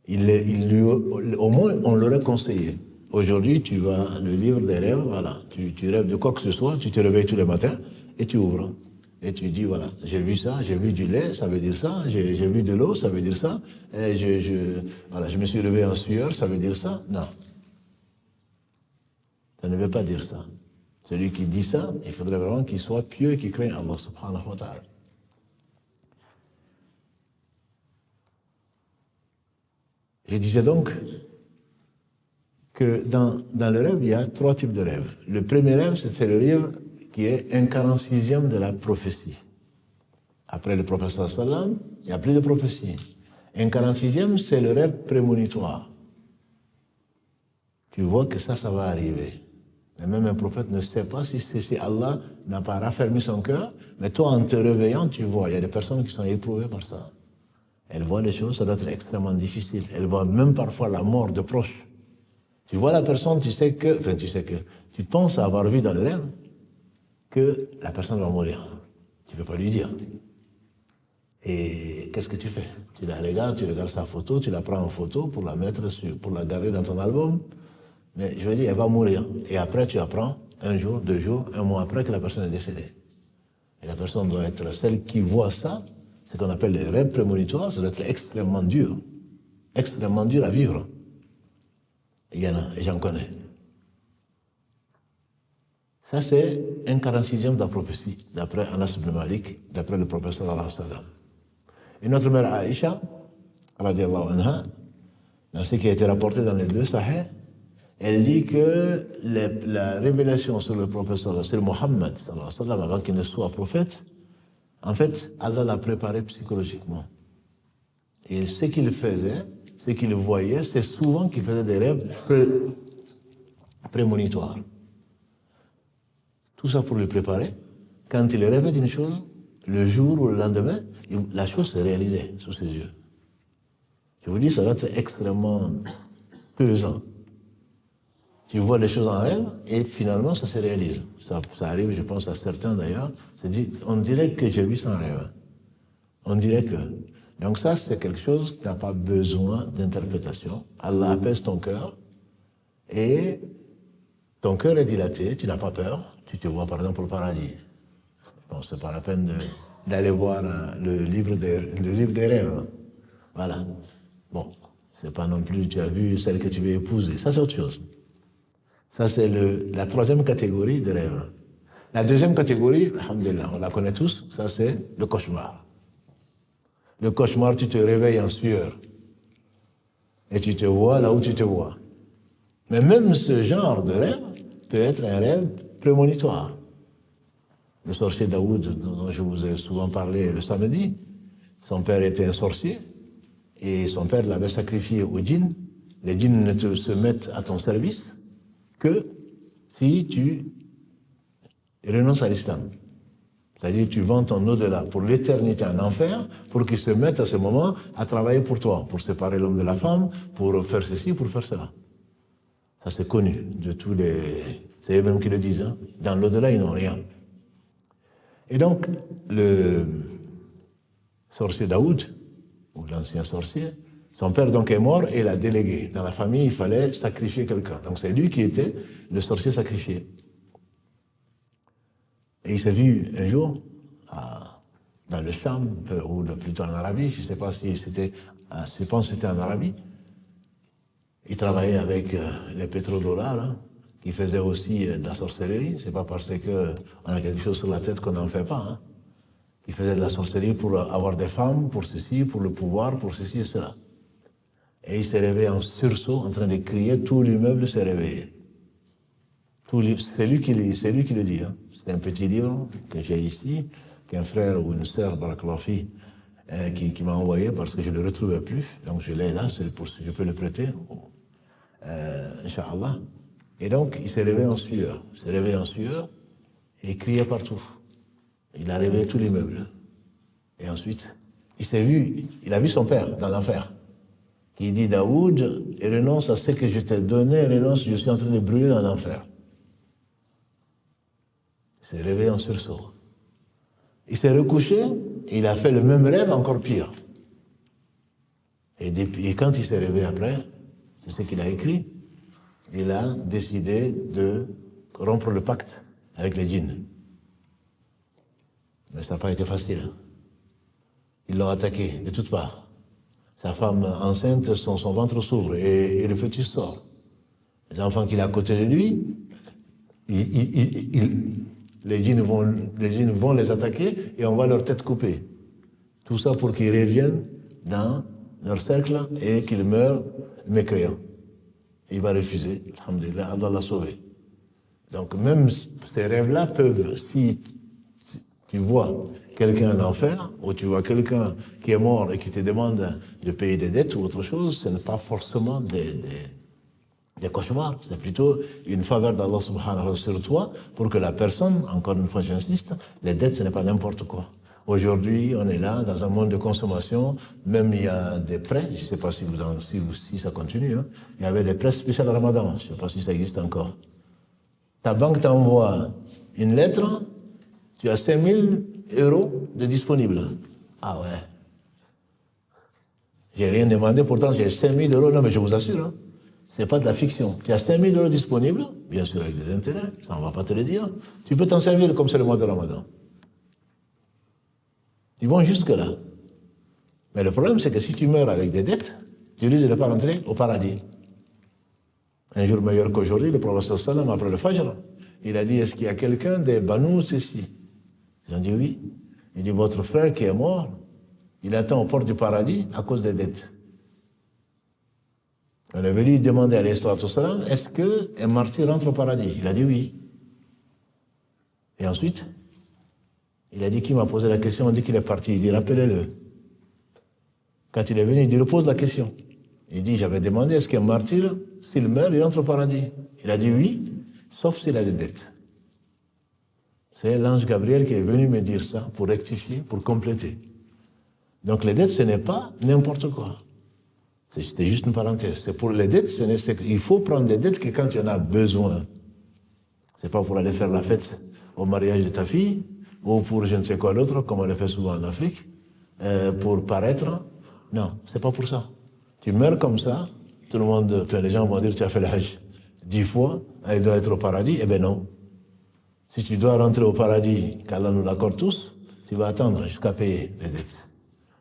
Au moins, on l'aurait conseillé. Aujourd'hui, tu vas, le livre des rêves, voilà, tu rêves de quoi que ce soit, tu te réveilles tous les matins et tu ouvres. Et tu dis, voilà, j'ai vu ça, j'ai vu du lait, ça veut dire ça, j'ai vu de l'eau, ça veut dire ça, et je me suis réveillé en sueur, ça veut dire ça. Non. Ça ne veut pas dire ça. Celui qui dit ça, il faudrait vraiment qu'il soit pieux et qu'il craigne Allah subhanahu wa ta'ala. Je disais donc que dans le rêve, il y a 3 types de rêves. Le premier rêve, c'est le rêve qui est un 46e de la prophétie. Après le prophète sallam, il n'y a plus de prophétie. Un 46e, c'est le rêve prémonitoire. Tu vois que ça va arriver. Mais même un prophète ne sait pas si Allah n'a pas raffermi son cœur, mais toi, en te réveillant, tu vois. Il y a des personnes qui sont éprouvées par ça. Elles voient les choses, ça doit être extrêmement difficile. Elles voient même parfois la mort de proches. Tu vois la personne, tu penses avoir vu dans le rêve que la personne va mourir. Tu ne peux pas lui dire. Et qu'est-ce que tu fais? Tu la regardes, tu regardes sa photo, tu la prends en photo pour la mettre pour la garder dans ton album. Mais je veux dire, elle va mourir. Et après, tu apprends, 1 jour, 2 jours, 1 mois après, que la personne est décédée. Et la personne doit être celle qui voit ça, ce qu'on appelle les rêves prémonitoires, ça doit être extrêmement dur à vivre. Il y en a, et j'en connais. Ça, c'est un 46e de la prophétie, d'après Anas ibn Malik, d'après le prophète sallallahu alayhi wa sallam. Et notre mère Aïcha, radiallahu anha, dans ce qui a été rapporté dans les 2 Sahih, elle dit que la révélation sur le prophète sallallahu alayhi wa sallam, sur Mohammed sallallahu alayhi wa sallam, avant qu'il ne soit prophète, en fait, Allah l'a préparé psychologiquement. Et ce qu'il faisait, ce qu'il voyait, c'est souvent qu'il faisait des rêves prémonitoires. Tout ça pour le préparer. Quand il rêvait d'une chose, le jour ou le lendemain, la chose s'est réalisée sous ses yeux. Je vous dis, ça doit être extrêmement pesant. Tu vois les choses en rêve et finalement ça se réalise. Ça arrive, je pense à certains d'ailleurs, on dirait que j'ai vu ça en rêve. On dirait que. Donc ça, c'est quelque chose qui n'a pas besoin d'interprétation. Allah apaise ton cœur et ton cœur est dilaté, tu n'as pas peur, tu te vois par exemple au paradis. Bon, c'est pas la peine d'aller voir le livre des rêves. Voilà. Bon, c'est pas non plus, tu as vu celle que tu veux épouser. Ça, c'est autre chose. Ça, c'est la 3e catégorie de rêves. La 2e catégorie, alhamdoulilah, on la connaît tous, ça c'est le cauchemar. Le cauchemar, tu te réveilles en sueur. Et tu te vois là où tu te vois. Mais même ce genre de rêve peut être un rêve prémonitoire. Le sorcier Daoud, dont je vous ai souvent parlé le samedi, son père était un sorcier et son père l'avait sacrifié aux djinns. Les djinns ne se mettent à ton service que si tu renonces à l'islam. C'est-à-dire, tu vends ton au-delà pour l'éternité en enfer, pour qu'il se mette à ce moment à travailler pour toi, pour séparer l'homme de la femme, pour faire ceci, pour faire cela. Ça, c'est connu de tous les... C'est eux-mêmes qui le disent. Hein. Dans l'au-delà, ils n'ont rien. Et donc, le sorcier Daoud, ou l'ancien sorcier, son père donc est mort et il a délégué. Dans la famille, il fallait sacrifier quelqu'un. Donc, c'est lui qui était le sorcier sacrifié. Et il s'est vu un jour, dans le Cham, ou plutôt en Arabie, je ne sais pas si c'était, je pense que c'était en Arabie. Il travaillait avec les pétrodollars, hein, qui faisaient aussi de la sorcellerie. Ce n'est pas parce qu'on a quelque chose sur la tête qu'on n'en fait pas. Hein. Il faisait de la sorcellerie pour avoir des femmes, pour ceci, pour le pouvoir, pour ceci et cela. Et il s'est réveillé en sursaut, en train de crier, tout l'immeuble s'est réveillé. C'est lui qui le dit. Hein. C'est un petit livre que j'ai ici, qu'un frère ou une sœur, Baraklofi, qui m'a envoyé parce que je ne le retrouvais plus. Donc je l'ai là, je peux le prêter, Inch'Allah. Et donc il s'est réveillé en sueur. Il s'est réveillé en sueur et il criait partout. Il a réveillé tout l'immeuble. Et ensuite, il a vu son père dans l'enfer, qui dit, Daoud, renonce à ce que je t'ai donné, renonce, je suis en train de brûler dans l'enfer. Il s'est réveillé en sursaut. Il s'est recouché, il a fait le même rêve, encore pire. Et quand il s'est réveillé après, c'est ce qu'il a écrit, il a décidé de rompre le pacte avec les djinns. Mais ça n'a pas été facile. Ils l'ont attaqué de toutes parts. Sa femme enceinte, son ventre s'ouvre et le fœtus sort. Les enfants qu'il a à côté de lui, les djinns vont les attaquer et on va leur tête couper. Tout ça pour qu'ils reviennent dans leur cercle et qu'ils meurent mécréants. Il va refuser. Alhamdulillah, Allah l'a sauvé. Donc même ces rêves-là peuvent, si tu vois quelqu'un en enfer, ou tu vois quelqu'un qui est mort et qui te demande de payer des dettes ou autre chose, ce n'est pas forcément des cauchemars, c'est plutôt une faveur d'Allah subhanahu wa ta'ala sur toi pour que la personne, encore une fois j'insiste, les dettes ce n'est pas n'importe quoi. Aujourd'hui, on est là dans un monde de consommation, même il y a des prêts, je ne sais pas si ça continue, hein. Il y avait des prêts spéciaux Ramadan, je ne sais pas si ça existe encore. Ta banque t'envoie une lettre, tu as 5 000 € de disponible. Ah ouais. J'ai rien demandé, pourtant j'ai 5 000 €, non mais je vous assure, hein. Ce n'est pas de la fiction. Tu as 5 000 € disponibles, bien sûr avec des intérêts, ça on ne va pas te le dire. Tu peux t'en servir comme c'est le mois de Ramadan. Ils vont jusque-là. Mais le problème, c'est que si tu meurs avec des dettes, tu risques de ne pas rentrer au paradis. Un jour meilleur qu'aujourd'hui, le prophète sallam, après le Fajr, il a dit, est-ce qu'il y a quelqu'un des Banu ceci? Ils ont dit oui. Il dit, votre frère qui est mort, il attend aux portes du paradis à cause des dettes. On est venu demander à l'histoire de sallam, est-ce qu'un martyr rentre au paradis? Il a dit oui. Et ensuite, il a dit, qui m'a posé la question? On dit qu'il est parti. Il dit, rappelez-le. Quand il est venu, il dit, repose la question. Il dit, j'avais demandé, est-ce qu'un martyr, s'il meurt, il entre au paradis? Il a dit oui, sauf s'il a des dettes. C'est l'ange Gabriel qui est venu me dire ça pour rectifier, pour compléter. Donc les dettes, ce n'est pas n'importe quoi. C'était juste une parenthèse. C'est pour les dettes, il faut prendre les dettes que quand tu en as besoin. C'est pas pour aller faire la fête au mariage de ta fille, ou pour je ne sais quoi d'autre, comme on le fait souvent en Afrique, pour paraître. Non, c'est pas pour ça. Tu meurs comme ça, tout le monde, enfin, les gens vont dire tu as fait le Hajj 10 fois, il doit être au paradis. Eh bien non. Si tu dois rentrer au paradis, qu'Allah nous l'accorde tous, tu vas attendre jusqu'à payer les dettes.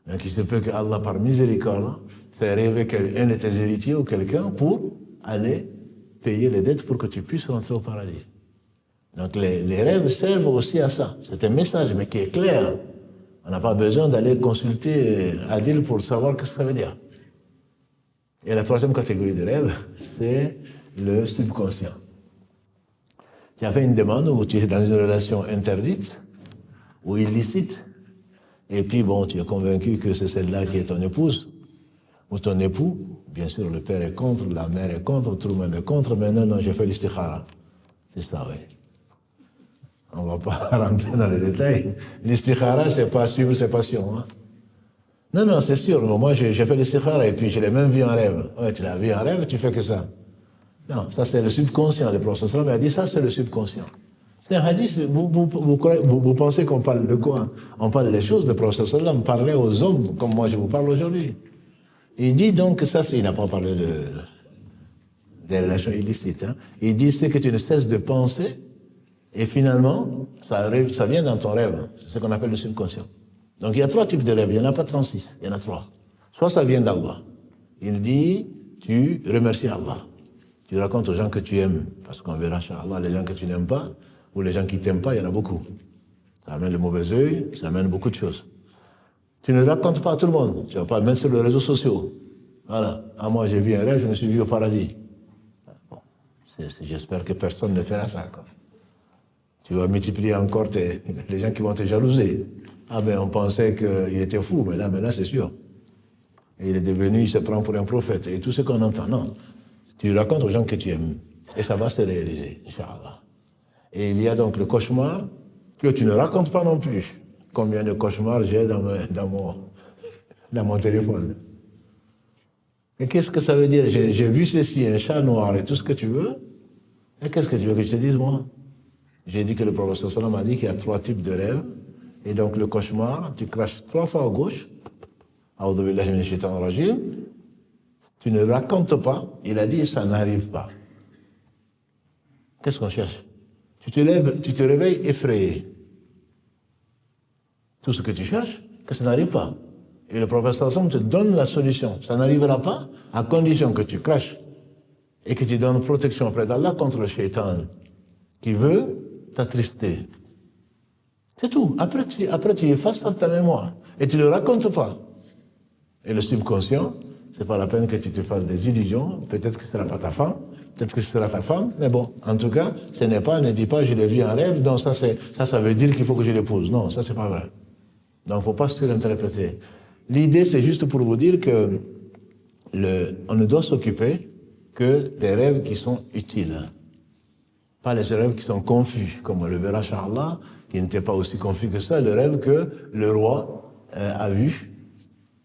Donc il se peut que Allah, par miséricorde, fait rêver un de tes héritiers ou quelqu'un pour aller payer les dettes pour que tu puisses rentrer au paradis. Donc les rêves servent aussi à ça. C'est un message, mais qui est clair. On n'a pas besoin d'aller consulter Adil pour savoir ce que ça veut dire. Et la troisième catégorie de rêves, c'est le subconscient. Tu as fait une demande où tu es dans une relation interdite ou illicite, et puis bon, tu es convaincu que c'est celle-là qui est ton épouse ou ton époux. Bien sûr, le père est contre, la mère est contre, tout le monde est contre, mais non, j'ai fait l'istikhara. C'est ça, oui. On ne va pas rentrer dans les détails. L'istikhara, c'est pas suivre ses passions. Hein. Non, non, c'est sûr. Moi, j'ai fait l'istikhara et puis je l'ai même vu en rêve. Ouais, tu l'as vu en rêve, tu fais que ça. Non, ça c'est le subconscient. Le prophète sallam a dit ça, c'est le subconscient. C'est un hadith, vous pensez qu'on parle de quoi? On parle des choses, le prophète sallam parlait aux hommes comme moi je vous parle aujourd'hui. Il dit donc que ça, il n'a pas parlé des relations illicites. Hein. Il dit c'est que tu ne cesses de penser et finalement, ça vient dans ton rêve. C'est ce qu'on appelle le subconscient. Donc il y a 3 types de rêves, il n'y en a pas 36, il y en a 3. Soit ça vient d'Allah. Il dit, tu remercies Allah. Tu racontes aux gens que tu aimes, parce qu'on verra, Inch'Allah, les gens que tu n'aimes pas, ou les gens qui ne t'aiment pas, il y en a beaucoup. Ça amène le mauvais œil, ça amène beaucoup de choses. Tu ne racontes pas à tout le monde, tu ne vas pas mettre sur les réseaux sociaux. Voilà. Ah, moi j'ai vu un rêve, je me suis vu au paradis. Bon, j'espère que personne ne fera ça. Quoi. Tu vas multiplier encore les gens qui vont te jalouser. Ah ben on pensait qu'il était fou, mais là c'est sûr. Et il est devenu, il se prend pour un prophète. Et tout ce qu'on entend, non. Tu racontes aux gens que tu aimes. Et ça va se réaliser, Inch'Allah. Et il y a donc le cauchemar que tu ne racontes pas non plus. Combien de cauchemars j'ai dans mon téléphone. Et qu'est-ce que ça veut dire? J'ai vu ceci, un chat noir et tout ce que tu veux. Et qu'est-ce que tu veux que je te dise, moi? J'ai dit que le prophète sallam a dit qu'il y a 3 types de rêves. Et donc le cauchemar, tu craches 3 fois à gauche. A'udhu billahi minash shaitanir rajim. Tu ne racontes pas, il a dit, ça n'arrive pas. Qu'est-ce qu'on cherche? Tu te réveilles effrayé. Tout ce que tu cherches, que ça n'arrive pas. Et le professeur Sam te donne la solution. Ça n'arrivera pas à condition que tu craches et que tu donnes protection auprès d'Allah contre le shaitan qui veut t'attrister. C'est tout. Après, tu effaces ça de ta mémoire et tu ne le racontes pas. Et le subconscient, c'est pas la peine que tu te fasses des illusions. Peut-être que ce ne sera pas ta femme, peut-être que ce sera ta femme, mais bon, en tout cas, ne dis pas je l'ai vu en rêve, donc ça veut dire qu'il faut que je l'épouse. Non, ça c'est pas vrai. Donc il ne faut pas surinterpréter. L'idée, c'est juste pour vous dire que on ne doit s'occuper que des rêves qui sont utiles. Pas les rêves qui sont confus, comme on le verra, Inch'Allah, qui n'était pas aussi confus que ça, le rêve que le roi a vu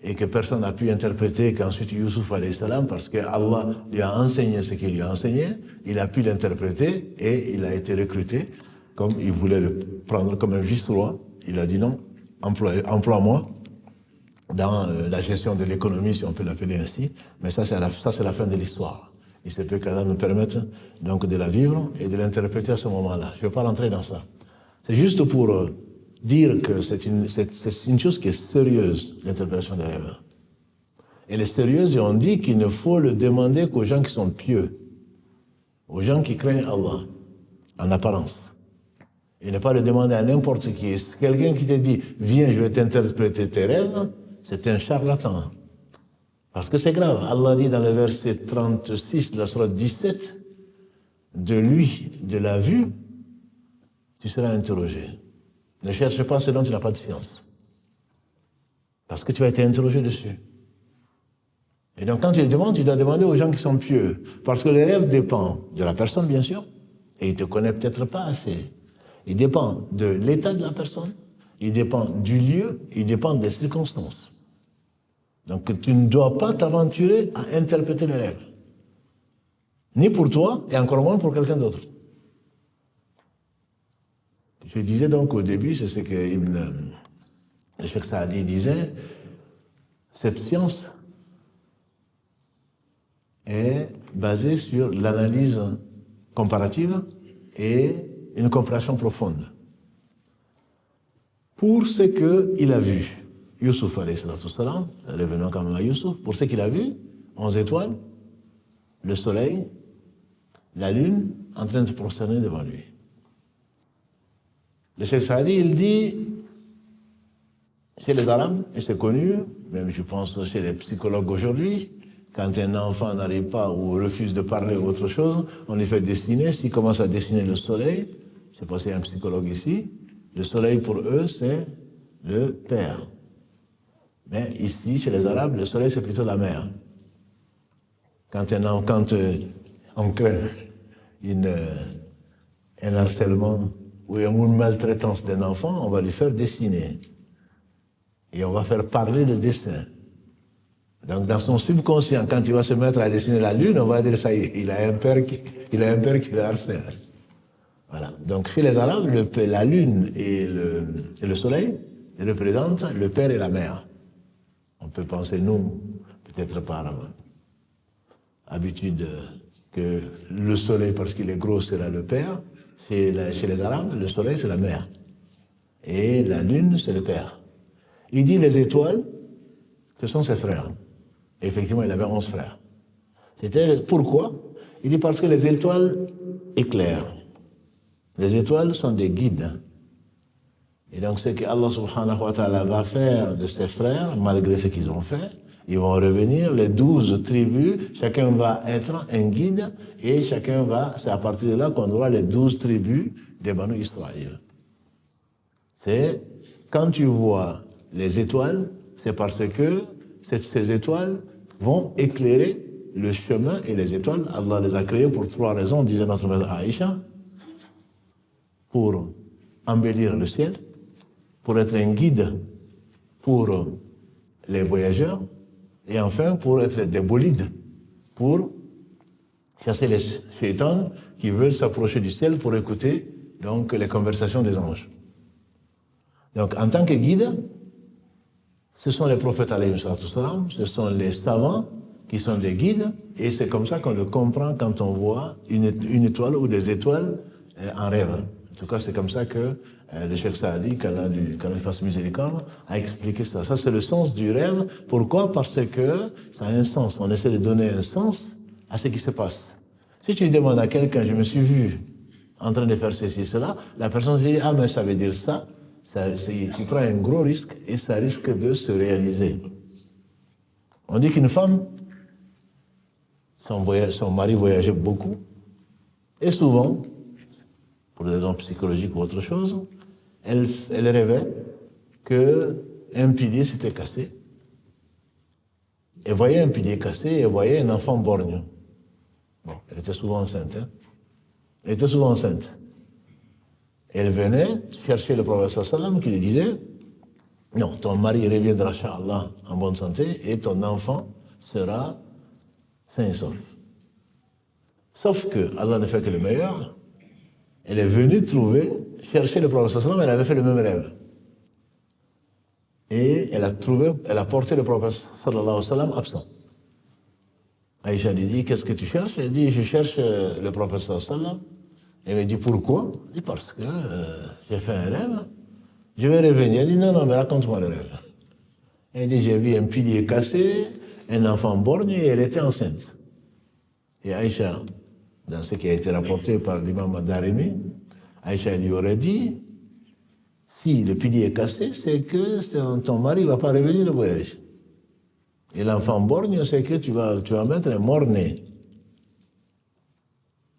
et que personne n'a pu interpréter, qu'ensuite Youssouf alayhi salam, parce que Allah lui a enseigné ce qu'il lui a enseigné, il a pu l'interpréter et il a été recruté, comme il voulait le prendre comme un vice-roi. Il a dit non, emploie-moi dans la gestion de l'économie, si on peut l'appeler ainsi, mais ça c'est la fin de l'histoire. Il se peut qu'Allah nous permette donc de la vivre et de l'interpréter à ce moment-là. Je ne vais pas rentrer dans ça. C'est juste pour dire que c'est une chose qui est sérieuse, l'interprétation des rêves. Elle est sérieuse et on dit qu'il ne faut le demander qu'aux gens qui sont pieux, aux gens qui craignent Allah, en apparence. Et ne pas le demander à n'importe qui. Quelqu'un qui te dit « Viens, je vais t'interpréter tes rêves », c'est un charlatan. Parce que c'est grave. Allah dit dans le verset 36 de la sourate 17, « De lui, de la vue, tu seras interrogé. Ne cherche pas ce dont tu n'as pas de science. Parce que tu vas être interrogé dessus. Et donc quand tu le demandes, tu dois demander aux gens qui sont pieux. Parce que le rêve dépend de la personne, bien sûr, et il ne te connaît peut-être pas assez. Il dépend de l'état de la personne, il dépend du lieu, il dépend des circonstances. Donc tu ne dois pas t'aventurer à interpréter les rêves. Ni pour toi, et encore moins pour quelqu'un d'autre. Je disais donc au début, c'est ce que le Cheikh Saadi disait, cette science est basée sur l'analyse comparative et une compréhension profonde. Pour ce qu'il a vu, Youssouf alayhi salam, revenons quand même à Youssouf, pour ce qu'il a vu, 11 étoiles, le soleil, la lune, en train de se prosterner devant lui. Le Cheikh Saadi, il dit, chez les Arabes, et c'est connu, même je pense chez les psychologues aujourd'hui, quand un enfant n'arrive pas ou refuse de parler ou autre chose, on lui fait dessiner. S'il commence à dessiner le soleil, je ne sais pas s'il y a un psychologue ici, le soleil pour eux, c'est le père. Mais ici, chez les Arabes, le soleil, c'est plutôt la mère. Quand on craint un harcèlement ou une maltraitance d'un enfant, on va lui faire dessiner. Et on va faire parler le dessin. Donc dans son subconscient, quand il va se mettre à dessiner la lune, on va dire ça y est, il a un père qui le harcèle. Voilà. Donc chez les Arabes, la lune et le soleil représentent le père et la mère. On peut penser, nous, peut-être par habitude, que le soleil, parce qu'il est gros, sera le père. Chez les Arabes, le soleil, c'est la mère. Et la lune, c'est le père. Il dit les étoiles, ce sont ses frères. Et effectivement, il avait 11 frères. Pourquoi? Il dit parce que les étoiles éclairent. Les étoiles sont des guides. Et donc, ce que Allah subhanahu wa ta'ala va faire de ses frères, malgré ce qu'ils ont fait, ils vont revenir, les 12 tribus, chacun va être un guide, et c'est à partir de là qu'on aura les 12 tribus des Banu Israël. C'est, quand tu vois les étoiles, c'est parce que ces étoiles vont éclairer le chemin, et les étoiles, Allah les a créées pour 3 raisons, disait notre mère Aïcha, pour embellir le ciel, pour être un guide pour les voyageurs, et enfin pour être des bolides, pour chasser les shaitans qui veulent s'approcher du ciel pour écouter donc les conversations des anges. Donc en tant que guide, ce sont les prophètes alayhi salam, ce sont les savants qui sont des guides, et c'est comme ça qu'on le comprend quand on voit une étoile ou des étoiles en rêve. En tout cas, c'est comme ça que le Cheikh Saadi, qu'Allah lui fasse miséricorde, a expliqué ça. Ça, c'est le sens du rêve. Pourquoi? Parce que ça a un sens. On essaie de donner un sens à ce qui se passe. Si tu demandes à quelqu'un, je me suis vu en train de faire ceci, cela, la personne se dit, ah, mais ça veut dire ça. Tu prends un gros risque et ça risque de se réaliser. On dit qu'une femme, son mari voyageait beaucoup, et souvent, pour des raisons psychologiques ou autre chose, elle rêvait qu'un pilier s'était cassé. Elle voyait un pilier cassé et elle voyait un enfant borgne. Bon, elle était souvent enceinte. Elle était souvent enceinte. Elle venait chercher le prophète sallam qui lui disait, non, ton mari reviendra, Inch'Allah, en bonne santé, et ton enfant sera sain et sauf. Sauf que Allah ne fait que le meilleur. Elle est venue chercher le prophète sallam, elle avait fait le même rêve. Et elle a porté le prophète sallam absent. Aïcha lui dit, qu'est-ce que tu cherches? Elle dit, je cherche le prophète sallam. Elle me dit, pourquoi? Elle dit, parce que j'ai fait un rêve. Je vais revenir. Elle dit, non, mais raconte-moi le rêve. Elle dit, j'ai vu un pilier cassé, un enfant borgne, et elle était enceinte. Et Aïcha, dans ce qui a été rapporté par l'imam Darimi, Aïcha lui aurait dit, si le pilier est cassé, c'est que ton mari ne va pas revenir de voyage. Et l'enfant borgne, c'est que tu vas mettre un mort-né.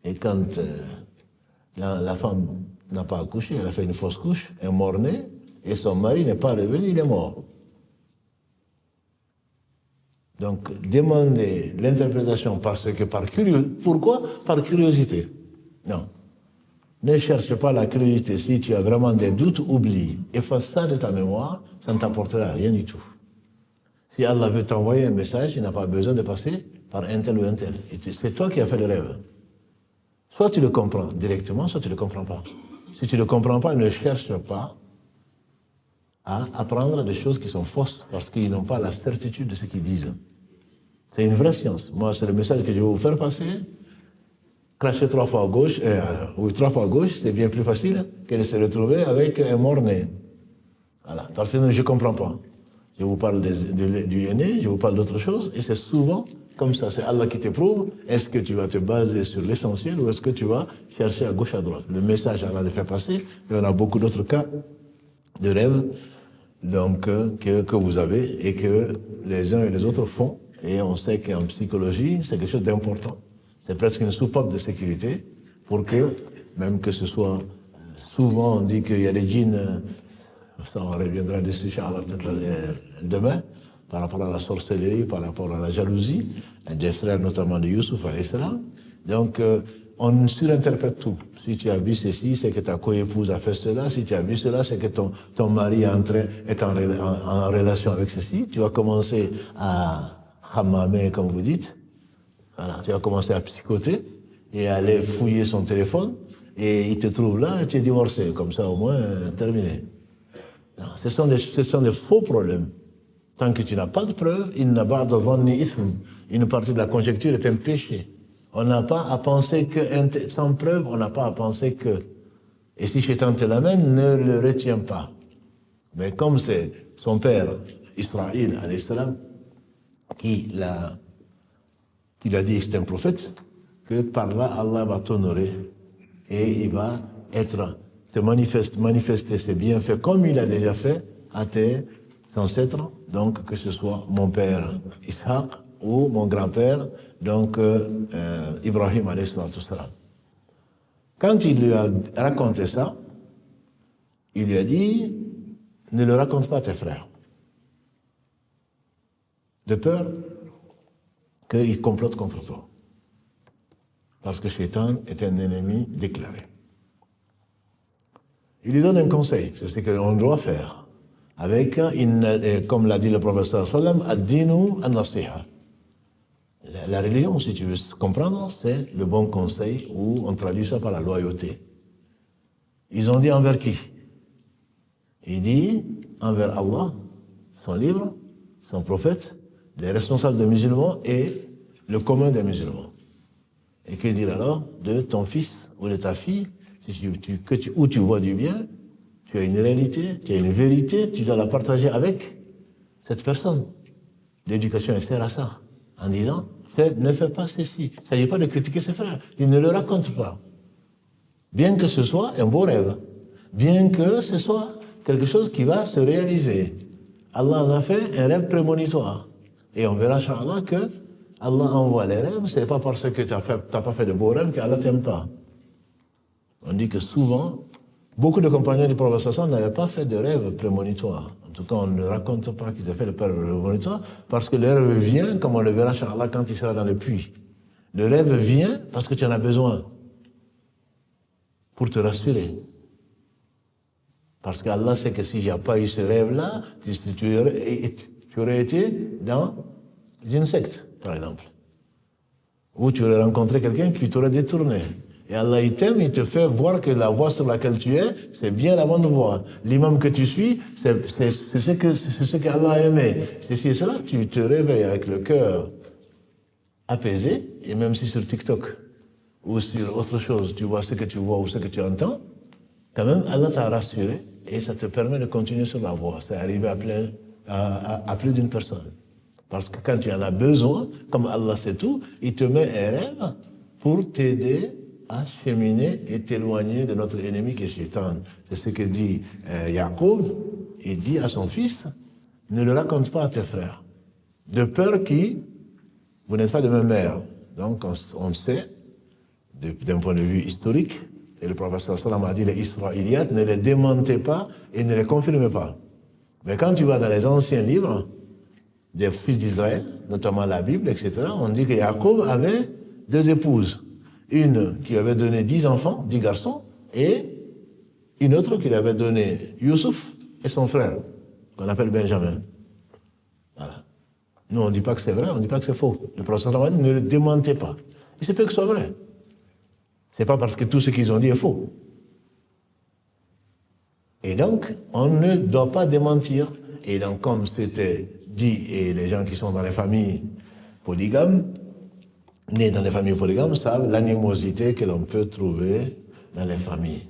Et quand la femme n'a pas accouché, elle a fait une fausse couche, un mort-né, et son mari n'est pas revenu, il est mort. Donc, demandez l'interprétation parce que par curiosité. Pourquoi? Par curiosité. Non. Ne cherche pas la curiosité. Si tu as vraiment des doutes, oublie. Efface ça de ta mémoire, ça ne t'apportera rien du tout. Si Allah veut t'envoyer un message, il n'a pas besoin de passer par un tel ou un tel. C'est toi qui as fait le rêve. Soit tu le comprends directement, soit tu ne le comprends pas. Si tu ne le comprends pas, ne cherche pas à apprendre des choses qui sont fausses parce qu'ils n'ont pas la certitude de ce qu'ils disent. C'est une vraie science. Moi, c'est le message que je vais vous faire passer. Cracher 3 fois à gauche, 3 fois à gauche, c'est bien plus facile que de se retrouver avec un mort-né. Voilà. Parce que je ne comprends pas. Je vous parle du aîné, je vous parle d'autre chose, et c'est souvent comme ça. C'est Allah qui t'éprouve. Est-ce que tu vas te baser sur l'essentiel ou est-ce que tu vas chercher à gauche, à droite? Le message, Allah le fait passer, mais on a beaucoup d'autres cas de rêves donc, que vous avez et que les uns et les autres font. Et on sait qu'en psychologie, c'est quelque chose d'important. C'est presque une soupape de sécurité pour que, même que ce soit, souvent on dit qu'il y a des djinns, ça on reviendra dessus, Inch'Allah, peut-être demain, par rapport à la sorcellerie, par rapport à la jalousie, des frères notamment de Youssouf, alayhi salam. Donc, on surinterprète tout. Si tu as vu ceci, c'est que ta coépouse a fait cela. Si tu as vu cela, c'est que ton mari est en relation avec ceci. Tu vas commencer à hammamer, comme vous dites. Voilà, tu vas commencer à psychoter et aller fouiller son téléphone. Et il te trouve là et tu es divorcé. Comme ça, au moins, terminé. Non, ce sont des faux problèmes. Tant que tu n'as pas de preuve, une partie de la conjecture est un péché. On n'a pas à penser que, sans preuve, on n'a pas à penser que. Et si Shaitan te l'amène, ne le retiens pas. Mais comme c'est son père, Israël, alayhi salam, qui l'a dit que c'est un prophète, que par là, Allah va t'honorer et il va te manifester ses bienfaits comme il a déjà fait à tes ancêtres, donc que ce soit mon père Ishaq ou mon grand-père, donc Ibrahim alayhi salam. Quand il lui a raconté ça, il lui a dit, ne le raconte pas à tes frères, de peur qu'ils complotent contre toi. Parce que Shaitan est un ennemi déclaré. Il lui donne un conseil, c'est ce qu'on doit faire. Avec, comme l'a dit le professeur sallam, ad-dinu an-nasiha. La religion, si tu veux comprendre, c'est le bon conseil, ou on traduit ça par la loyauté. Ils ont dit envers qui? Il dit envers Allah, son livre, son prophète, les responsables des musulmans et le commun des musulmans. Et que dire alors de ton fils ou de ta fille, où tu vois du bien, tu as une réalité, tu as une vérité, tu dois la partager avec cette personne. L'éducation, elle sert à ça, en disant, ne fais pas ceci. Il ne s'agit pas de critiquer ses frères, il ne le raconte pas. Bien que ce soit un beau rêve, bien que ce soit quelque chose qui va se réaliser. Allah en a fait un rêve prémonitoire. Et on verra, Inch'Allah, que Allah envoie les rêves, ce n'est pas parce que tu n'as pas fait de beaux rêves qu'Allah ne t'aime pas. On dit que souvent, beaucoup de compagnons du prophète sallallahu alayhi wa sallam n'avaient pas fait de rêve prémonitoire. En tout cas, on ne raconte pas qu'ils aient fait de rêve prémonitoire, parce que le rêve vient, comme on le verra, Inch'Allah, quand il sera dans le puits. Le rêve vient parce que tu en as besoin, pour te rassurer. Parce qu'Allah sait que si il n'y a pas eu ce rêve-là, tu aurais été dans une secte, par exemple. Ou tu aurais rencontré quelqu'un qui t'aurait détourné. Et Allah, il t'aime, il te fait voir que la voie sur laquelle tu es, c'est bien la bonne voie. L'imam que tu suis, c'est ce qu'Allah a aimé. Ceci et cela, tu te réveilles avec le cœur apaisé, et même si sur TikTok ou sur autre chose, tu vois ce que tu vois ou ce que tu entends, quand même, Allah t'a rassuré et ça te permet de continuer sur la voie. C'est arrivé à plus d'une personne. Parce que quand tu en as besoin, comme Allah sait tout, il te met un rêve pour t'aider à cheminer et t'éloigner de notre ennemi qui est Shaitan. C'est ce que dit Jacob. Il dit à son fils, ne le raconte pas à tes frères, de peur vous n'êtes pas de même mère. Donc on sait, d'un point de vue historique, et le prophète sallam a dit, les Israélites, ne les démentez pas et ne les confirmez pas. Mais quand tu vas dans les anciens livres des fils d'Israël, notamment la Bible, etc., on dit que Jacob avait 2 épouses. Une qui avait donné 10 enfants, 10 garçons, et une autre qui lui avait donné Youssouf et son frère, qu'on appelle Benjamin. Voilà. Nous, on ne dit pas que c'est vrai, on ne dit pas que c'est faux. Le prophète a dit, ne le démentez pas. Il se peut que ce soit vrai. Ce n'est pas parce que tout ce qu'ils ont dit est faux. Et donc, on ne doit pas démentir. Et donc, comme c'était dit, et les gens qui sont dans les familles polygames, nés dans les familles polygames, savent l'animosité que l'on peut trouver dans les familles.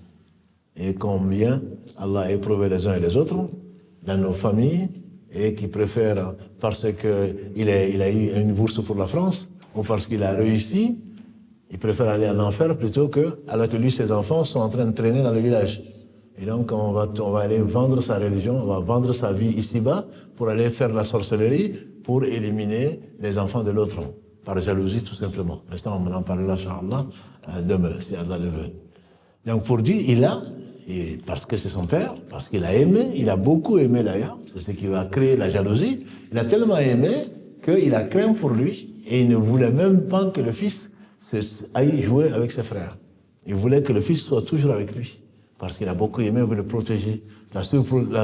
Et combien Allah a éprouvé les uns et les autres dans nos familles, et qui préfèrent, parce qu'il a eu une bourse pour la France, ou parce qu'il a réussi, il préfère aller en enfer plutôt que, alors que lui, ses enfants sont en train de traîner dans le village. Et donc, on va aller vendre sa religion, on va vendre sa vie ici-bas pour aller faire la sorcellerie, pour éliminer les enfants de l'autre, par jalousie tout simplement. Mais ça, on en parlera, Inch'Allah, demain, si Allah le veut. Donc, pour dire, parce que c'est son père, parce qu'il a aimé, il a beaucoup aimé d'ailleurs, c'est ce qui va créer la jalousie, il a tellement aimé qu'il a craint pour lui, et il ne voulait même pas que le fils aille jouer avec ses frères. Il voulait que le fils soit toujours avec lui, parce qu'il a beaucoup aimé, il voulait le protéger, la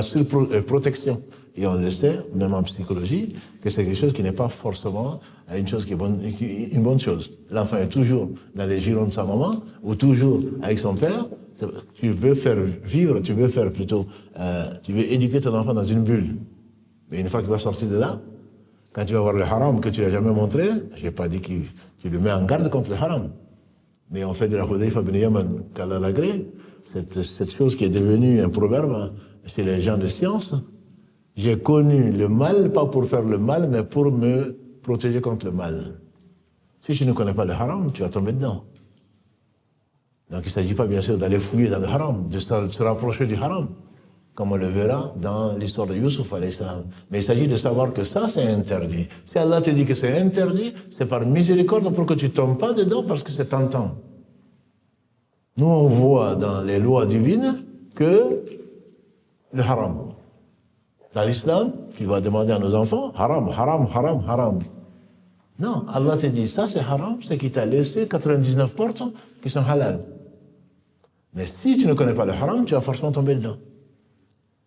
surprotection. Et on le sait, même en psychologie, que c'est quelque chose qui n'est pas forcément une chose qui est une bonne chose. L'enfant est toujours dans les girons de sa maman, ou toujours avec son père. Tu veux faire vivre, tu veux éduquer ton enfant dans une bulle. Mais une fois qu'il va sortir de là, quand tu vas voir le haram que tu n'as jamais montré, je n'ai pas dit que tu le mets en garde contre le haram. Mais on fait de la Hudayfa bin Yaman qu'Allah l'agrée, cette chose qui est devenue un proverbe chez les gens de science. J'ai connu le mal, pas pour faire le mal, mais pour me protéger contre le mal. Si tu ne connais pas le haram, tu vas tomber dedans. Donc il ne s'agit pas bien sûr d'aller fouiller dans le haram, de se rapprocher du haram, comme on le verra dans l'histoire de Youssouf alayhi salam. Mais il s'agit de savoir que ça c'est interdit. Si Allah te dit que c'est interdit, c'est par miséricorde pour que tu ne tombes pas dedans parce que c'est tentant. Nous on voit dans les lois divines que le haram. Dans l'islam, tu vas demander à nos enfants, haram, haram, haram, haram. Non, Allah te dit, ça c'est haram, c'est qu'il t'a laissé 99 portes qui sont halal. Mais si tu ne connais pas le haram, tu vas forcément tomber dedans.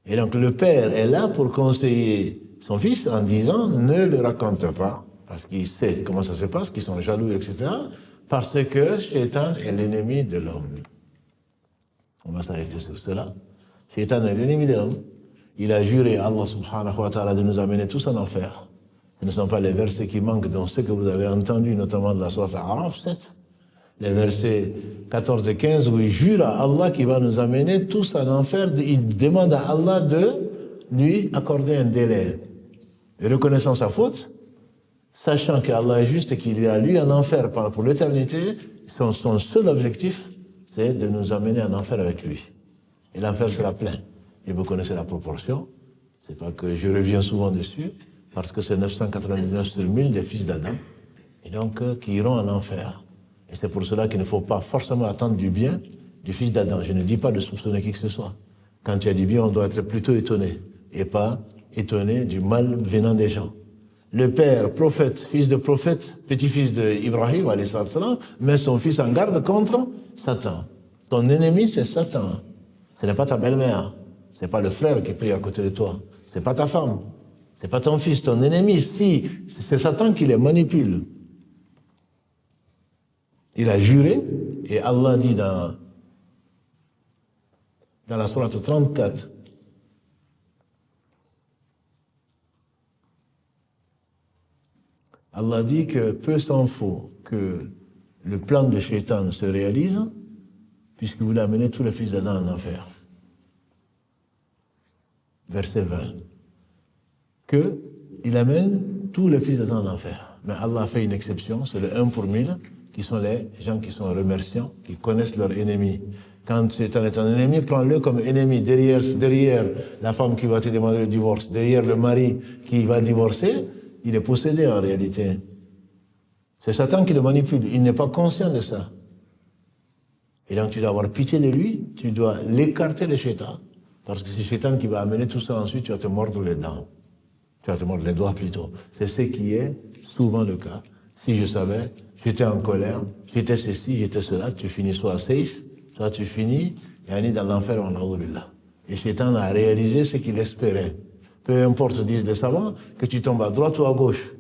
Et donc le père est là pour conseiller son fils en disant, ne le raconte pas, parce qu'il sait comment ça se passe, qu'ils sont jaloux, etc. Parce que Shaitan est l'ennemi de l'homme. On va s'arrêter sur cela. Shaitan est l'ennemi de l'homme. Il a juré à Allah subhanahu wa ta'ala de nous amener tous en enfer. Ce ne sont pas les versets qui manquent dans ce que vous avez entendu, notamment de la sourate Araf 7. Les versets 14 et 15 où il jure à Allah qu'il va nous amener tous en enfer. Il demande à Allah de lui accorder un délai. Et reconnaissant sa faute, sachant qu'Allah est juste et qu'il ira lui en enfer pour l'éternité, son seul objectif, c'est de nous amener en enfer avec lui. Et l'enfer sera plein. Et vous connaissez la proportion, c'est pas que je reviens souvent dessus, parce que c'est 999 sur 1000 des fils d'Adam, et donc qui iront en enfer. Et c'est pour cela qu'il ne faut pas forcément attendre du bien du fils d'Adam. Je ne dis pas de soupçonner qui que ce soit. Quand il y a du bien, on doit être plutôt étonné, et pas étonné du mal venant des gens. Le père, prophète, fils de prophète, petit-fils d'Ibrahim, met son fils en garde contre Satan. Ton ennemi, c'est Satan. Ce n'est pas ta belle-mère. C'est pas le frère qui prie à côté de toi. C'est pas ta femme. C'est pas ton fils, ton ennemi. Si, c'est Satan qui les manipule. Il a juré, et Allah dit dans la sourate 34, Allah dit que peu s'en faut que le plan de Shaitan se réalise, puisqu'il voulait amener tous les fils d'Adam en enfer. Verset 20. Qu'il amène tous les fils d'Adam en enfer. Mais Allah a fait une exception, c'est le 1 pour 1000, qui sont les gens qui sont remerciants, qui connaissent leur ennemi. Quand Satan est un ennemi, prends-le comme ennemi. Derrière la femme qui va te demander le divorce, derrière le mari qui va divorcer, il est possédé en réalité. C'est Satan qui le manipule, il n'est pas conscient de ça. Et donc tu dois avoir pitié de lui, tu dois l'écarter de Shaitan. Parce que c'est Shaitan qui va amener tout ça ensuite, tu vas te mordre les dents. Tu vas te mordre les doigts plutôt. C'est ce qui est souvent le cas. Si je savais, j'étais en colère, j'étais ceci, j'étais cela, tu finis soit à 6, soit tu finis dans l'enfer en Allah. Et Shaitan a réalisé ce qu'il espérait. Peu importe, disent les savants, que tu tombes à droite ou à gauche.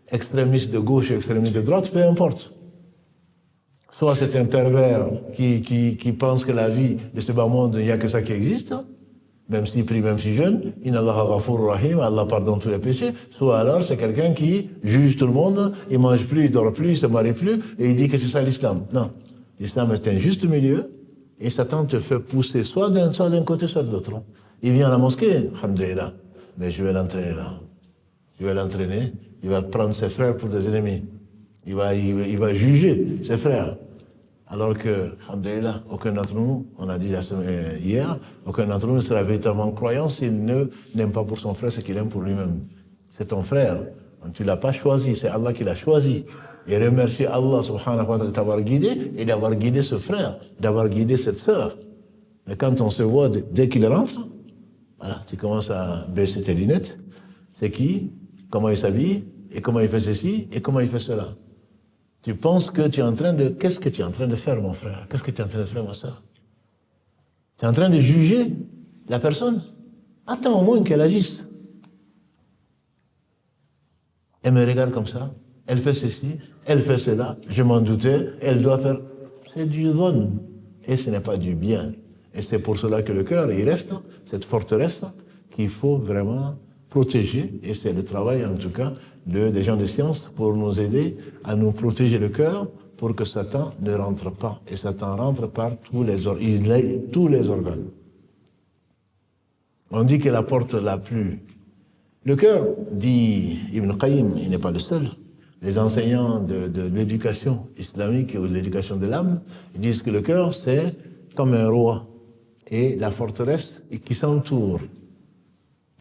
Extrémiste de gauche, extrémiste de droite, peu importe. Soit c'est un pervers qui pense que la vie de ce bas monde, il n'y a que ça qui existe, même s'il prie, même si jeune, Inna Allah ghafur rahim, Allah pardonne tous les péchés. Soit alors c'est quelqu'un qui juge tout le monde, il mange plus, il dort plus, il se marie plus, et il dit que c'est ça l'islam. Non, l'islam est un juste milieu, et Satan te fait pousser soit d'un côté, soit de l'autre. Il vient à la mosquée, alhamdoulilah, mais je vais l'entraîner là. Je vais l'entraîner, il va prendre ses frères pour des ennemis. Il va juger ses frères. Alors que, alhamdoulilah, aucun d'entre nous, on a dit hier, aucun d'entre nous ne sera véritablement croyant s'il n'aime pas pour son frère ce qu'il aime pour lui-même. C'est ton frère. Tu ne l'as pas choisi, c'est Allah qui l'a choisi. Et remercie Allah subhanahu wa ta'ala de t'avoir guidé et d'avoir guidé ce frère, d'avoir guidé cette sœur. Mais quand on se voit, dès qu'il rentre, voilà, tu commences à baisser tes lunettes. C'est qui? Comment il s'habille? Et comment il fait ceci? Et comment il fait cela? Tu penses que tu es en train de... Qu'est-ce que tu es en train de faire, mon frère? Qu'est-ce que tu es en train de faire, ma soeur? Tu es en train de juger la personne? Attends au moins qu'elle agisse. Elle me regarde comme ça, elle fait ceci, elle fait cela, je m'en doutais, elle doit faire... C'est du zone, et ce n'est pas du bien. Et c'est pour cela que le cœur, il reste, cette forteresse qu'il faut vraiment protéger, et c'est le travail en tout cas des gens de science pour nous aider à nous protéger le cœur pour que Satan ne rentre pas. Et Satan rentre par tous les organes. On dit que la porte la plus... Le cœur, dit Ibn Qayyim, il n'est pas le seul. Les enseignants de l'éducation islamique ou de l'éducation de l'âme, ils disent que le cœur, c'est comme un roi. Et la forteresse qui s'entoure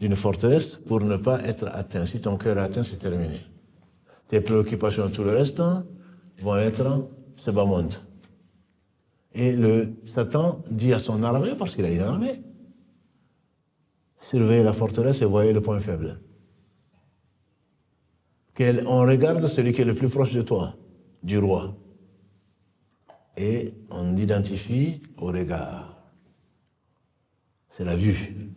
d'une forteresse pour ne pas être atteint. Si ton cœur est atteint, c'est terminé. Tes préoccupations et tout le reste vont être ce bas monde. Et le Satan dit à son armée, parce qu'il a une armée, surveillez la forteresse et voyez le point faible. On regarde celui qui est le plus proche de toi, du roi. Et on identifie au regard. C'est la vue.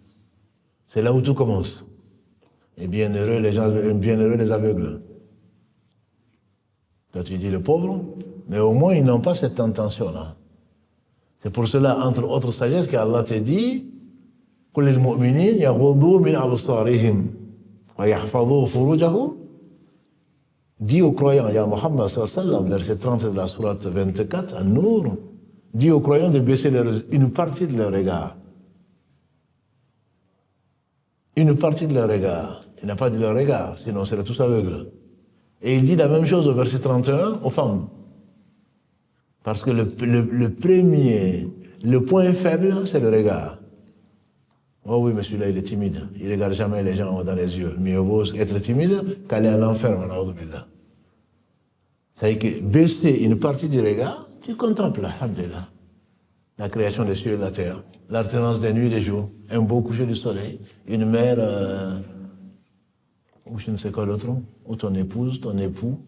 C'est là où tout commence. Et bienheureux les aveugles. Toi tu dis le pauvre, mais au moins ils n'ont pas cette intention-là. C'est pour cela, entre autres sagesses, qu'Allah te dit قل للمؤمنين يغضوا من أبصارهم ويحفظوا فروجهم. Dis aux croyants, ya Muhammad sallallahu alayhi wa sallam, verset 30 de la sourate 24, An-Nur, dis aux croyants de baisser une partie de leur regard. Une partie de leur regard. Il n'a pas dit leur regard, sinon c'est tous aveugles. Et il dit la même chose au verset 31 aux femmes. Parce que le point faible, c'est le regard. Oh oui, mais celui-là, il est timide. Il ne regarde jamais les gens dans les yeux. Mieux vaut être timide qu'aller en enfer. C'est-à-dire que baisser une partie du regard, tu contemples, alhamdulillah, la création des cieux et de la terre, l'alternance des nuits et des jours, un beau coucher du soleil, une mère, ou je ne sais quoi d'autre, ou ton épouse, ton époux.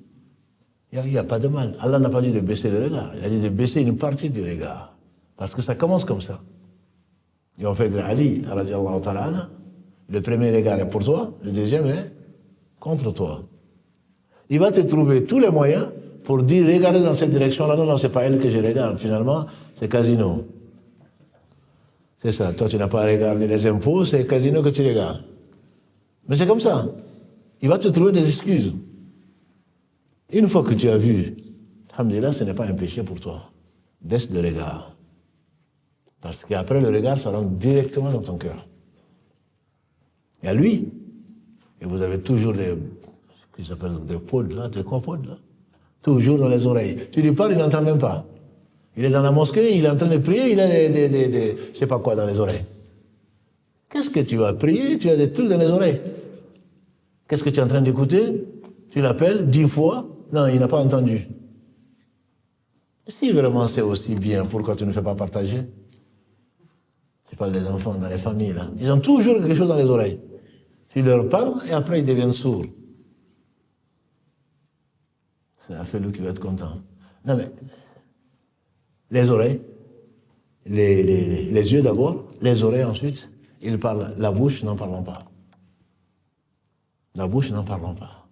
Il n'y a pas de mal. Allah n'a pas dit de baisser le regard. Il a dit de baisser une partie du regard. Parce que ça commence comme ça. Et on fait de Ali, radiallahu ta'ala, le premier regard est pour toi, le deuxième est contre toi. Il va te trouver tous les moyens pour dire, regardez dans cette direction-là, non, c'est pas elle que je regarde, finalement, c'est Casino. C'est ça, toi tu n'as pas regardé les impôts, c'est Casino que tu regardes. Mais c'est comme ça. Il va te trouver des excuses. Une fois que tu as vu, alhamdulillah, ce n'est pas un péché pour toi. Baisse le regard. Parce qu'après le regard, ça rentre directement dans ton cœur. Et à lui, et vous avez toujours des pods là, des quoi pods là, toujours dans les oreilles. Tu lui parles, il n'entend même pas. Il est dans la mosquée, il est en train de prier, il a des je sais pas quoi dans les oreilles. Qu'est-ce que tu vas prier? Tu as des trucs dans les oreilles. Qu'est-ce que tu es en train d'écouter? Tu l'appelles 10 fois, non, il n'a pas entendu. Si vraiment c'est aussi bien, pourquoi tu ne fais pas partager? Je parle des enfants dans les familles, là. Ils ont toujours quelque chose dans les oreilles. Tu leur parles et après ils deviennent sourds. C'est Afellou qui va être content. Non mais, les oreilles, les yeux d'abord, les oreilles ensuite, ils parlent. La bouche, n'en parlons pas. La bouche, n'en parlons pas.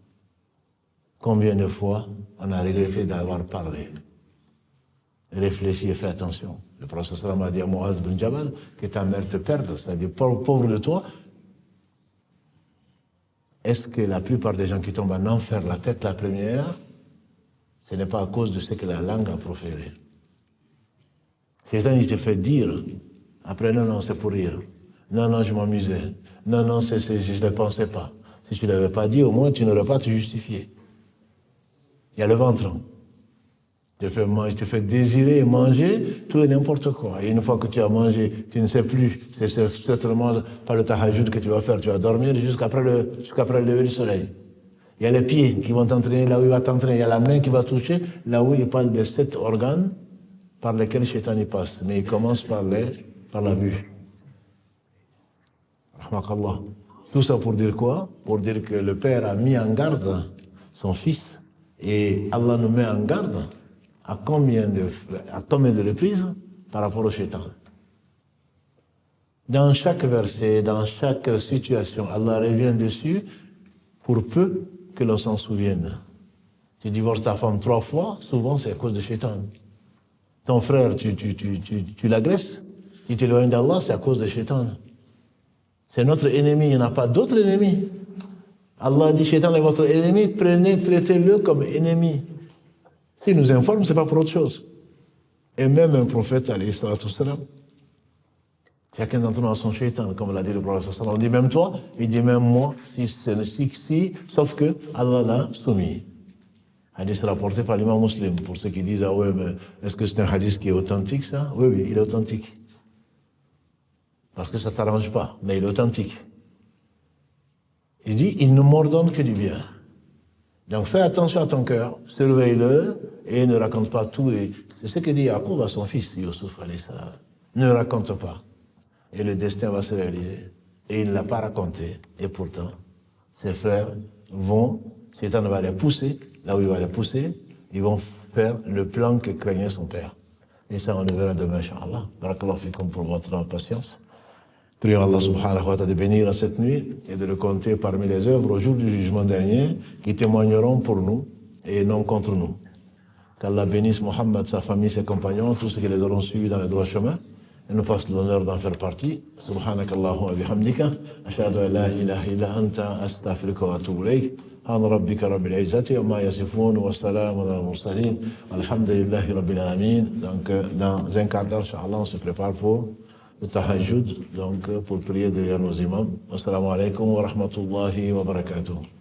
Combien de fois on a regretté d'avoir parlé? Réfléchis et fais attention. Le prophète sallam a dit à Muaz bin Jabal que ta mère te perde, c'est-à-dire pauvre de toi. Est-ce que la plupart des gens qui tombent en enfer la tête la première, ce n'est pas à cause de ce que la langue a proféré? Chétan, il te fait dire, après, non, c'est pour rire. Non, je m'amusais. Non, je ne le pensais pas. Si tu ne l'avais pas dit, au moins, tu n'aurais pas à te justifier. Il y a le ventre. Il te fait désirer et manger tout et n'importe quoi. Et une fois que tu as mangé, tu ne sais plus. C'est certainement pas le tahajjud que tu vas faire. Tu vas dormir jusqu'après le lever du soleil. Il y a les pieds qui vont t'entraîner là où il va t'entraîner. Il y a la main qui va toucher là où il parle des 7 organes par lesquels Shaitan y passe. Mais il commence par la vue. Tout ça pour dire quoi? Pour dire que le père a mis en garde son fils Et Allah nous met en garde à combien de reprises par rapport au shaitan. Dans chaque verset, dans chaque situation, Allah revient dessus pour peu que l'on s'en souvienne. Tu divorces ta femme 3 fois, souvent c'est à cause de shaitan. Ton frère, tu l'agresses, tu t'éloignes d'Allah, c'est à cause de shaitan. C'est notre ennemi, il n'y en a pas d'autre ennemi. Allah dit, shaitan est votre ennemi, traitez-le comme ennemi. S'il nous informe, ce n'est pas pour autre chose. Et même un prophète, alayhi salatu wassalam, chacun d'entre nous a son shaitan, comme l'a dit le prophète sallallahu alayhi wa sallam. On dit même toi, il dit même moi, sauf que Allah l'a soumis. Hadith rapporté par l'imam muslim, pour ceux qui disent, ah ouais, mais est-ce que c'est un hadith qui est authentique, ça? Oui, oui, il est authentique. Parce que ça ne t'arrange pas, mais il est authentique. Il dit, il ne m'ordonne que du bien. Donc fais attention à ton cœur, surveille-le et ne raconte pas tout. C'est ce que dit Yacoub à son fils, Youssouf alayhi salam. Ne raconte pas. Et le destin va se réaliser. Et il ne l'a pas raconté. Et pourtant, ses frères vont, Satan va les pousser, là où il va les pousser, ils vont faire le plan que craignait son père. Et ça, on le verra demain, Inch'Allah. Barakallahu fikum pour votre patience. Prions Allah subhanahu wa ta'ala de bénir cette nuit et de le compter parmi les œuvres au jour du jugement dernier qui témoigneront pour nous et non contre nous. Qu'Allah bénisse Mohammed, sa famille, ses compagnons, tous ceux qui les auront suivis dans le droit chemin et nous fasse l'honneur d'en faire partie. Subhanakallahu wa bihamdika. Ashhadu an la ilaha illa anta astaghfiruka wa atubu ilayk. سبحان ربك رب العزة عما يصفون والسلام على المرسلين الحمد لله رب العالمين. Donc dans un quart d'heure, Inch'Allah, on se prépare pour le tahajjud, donc pour prier derrière nos imams. Assalamu alaikum wa rahmatullahi wa barakatuh.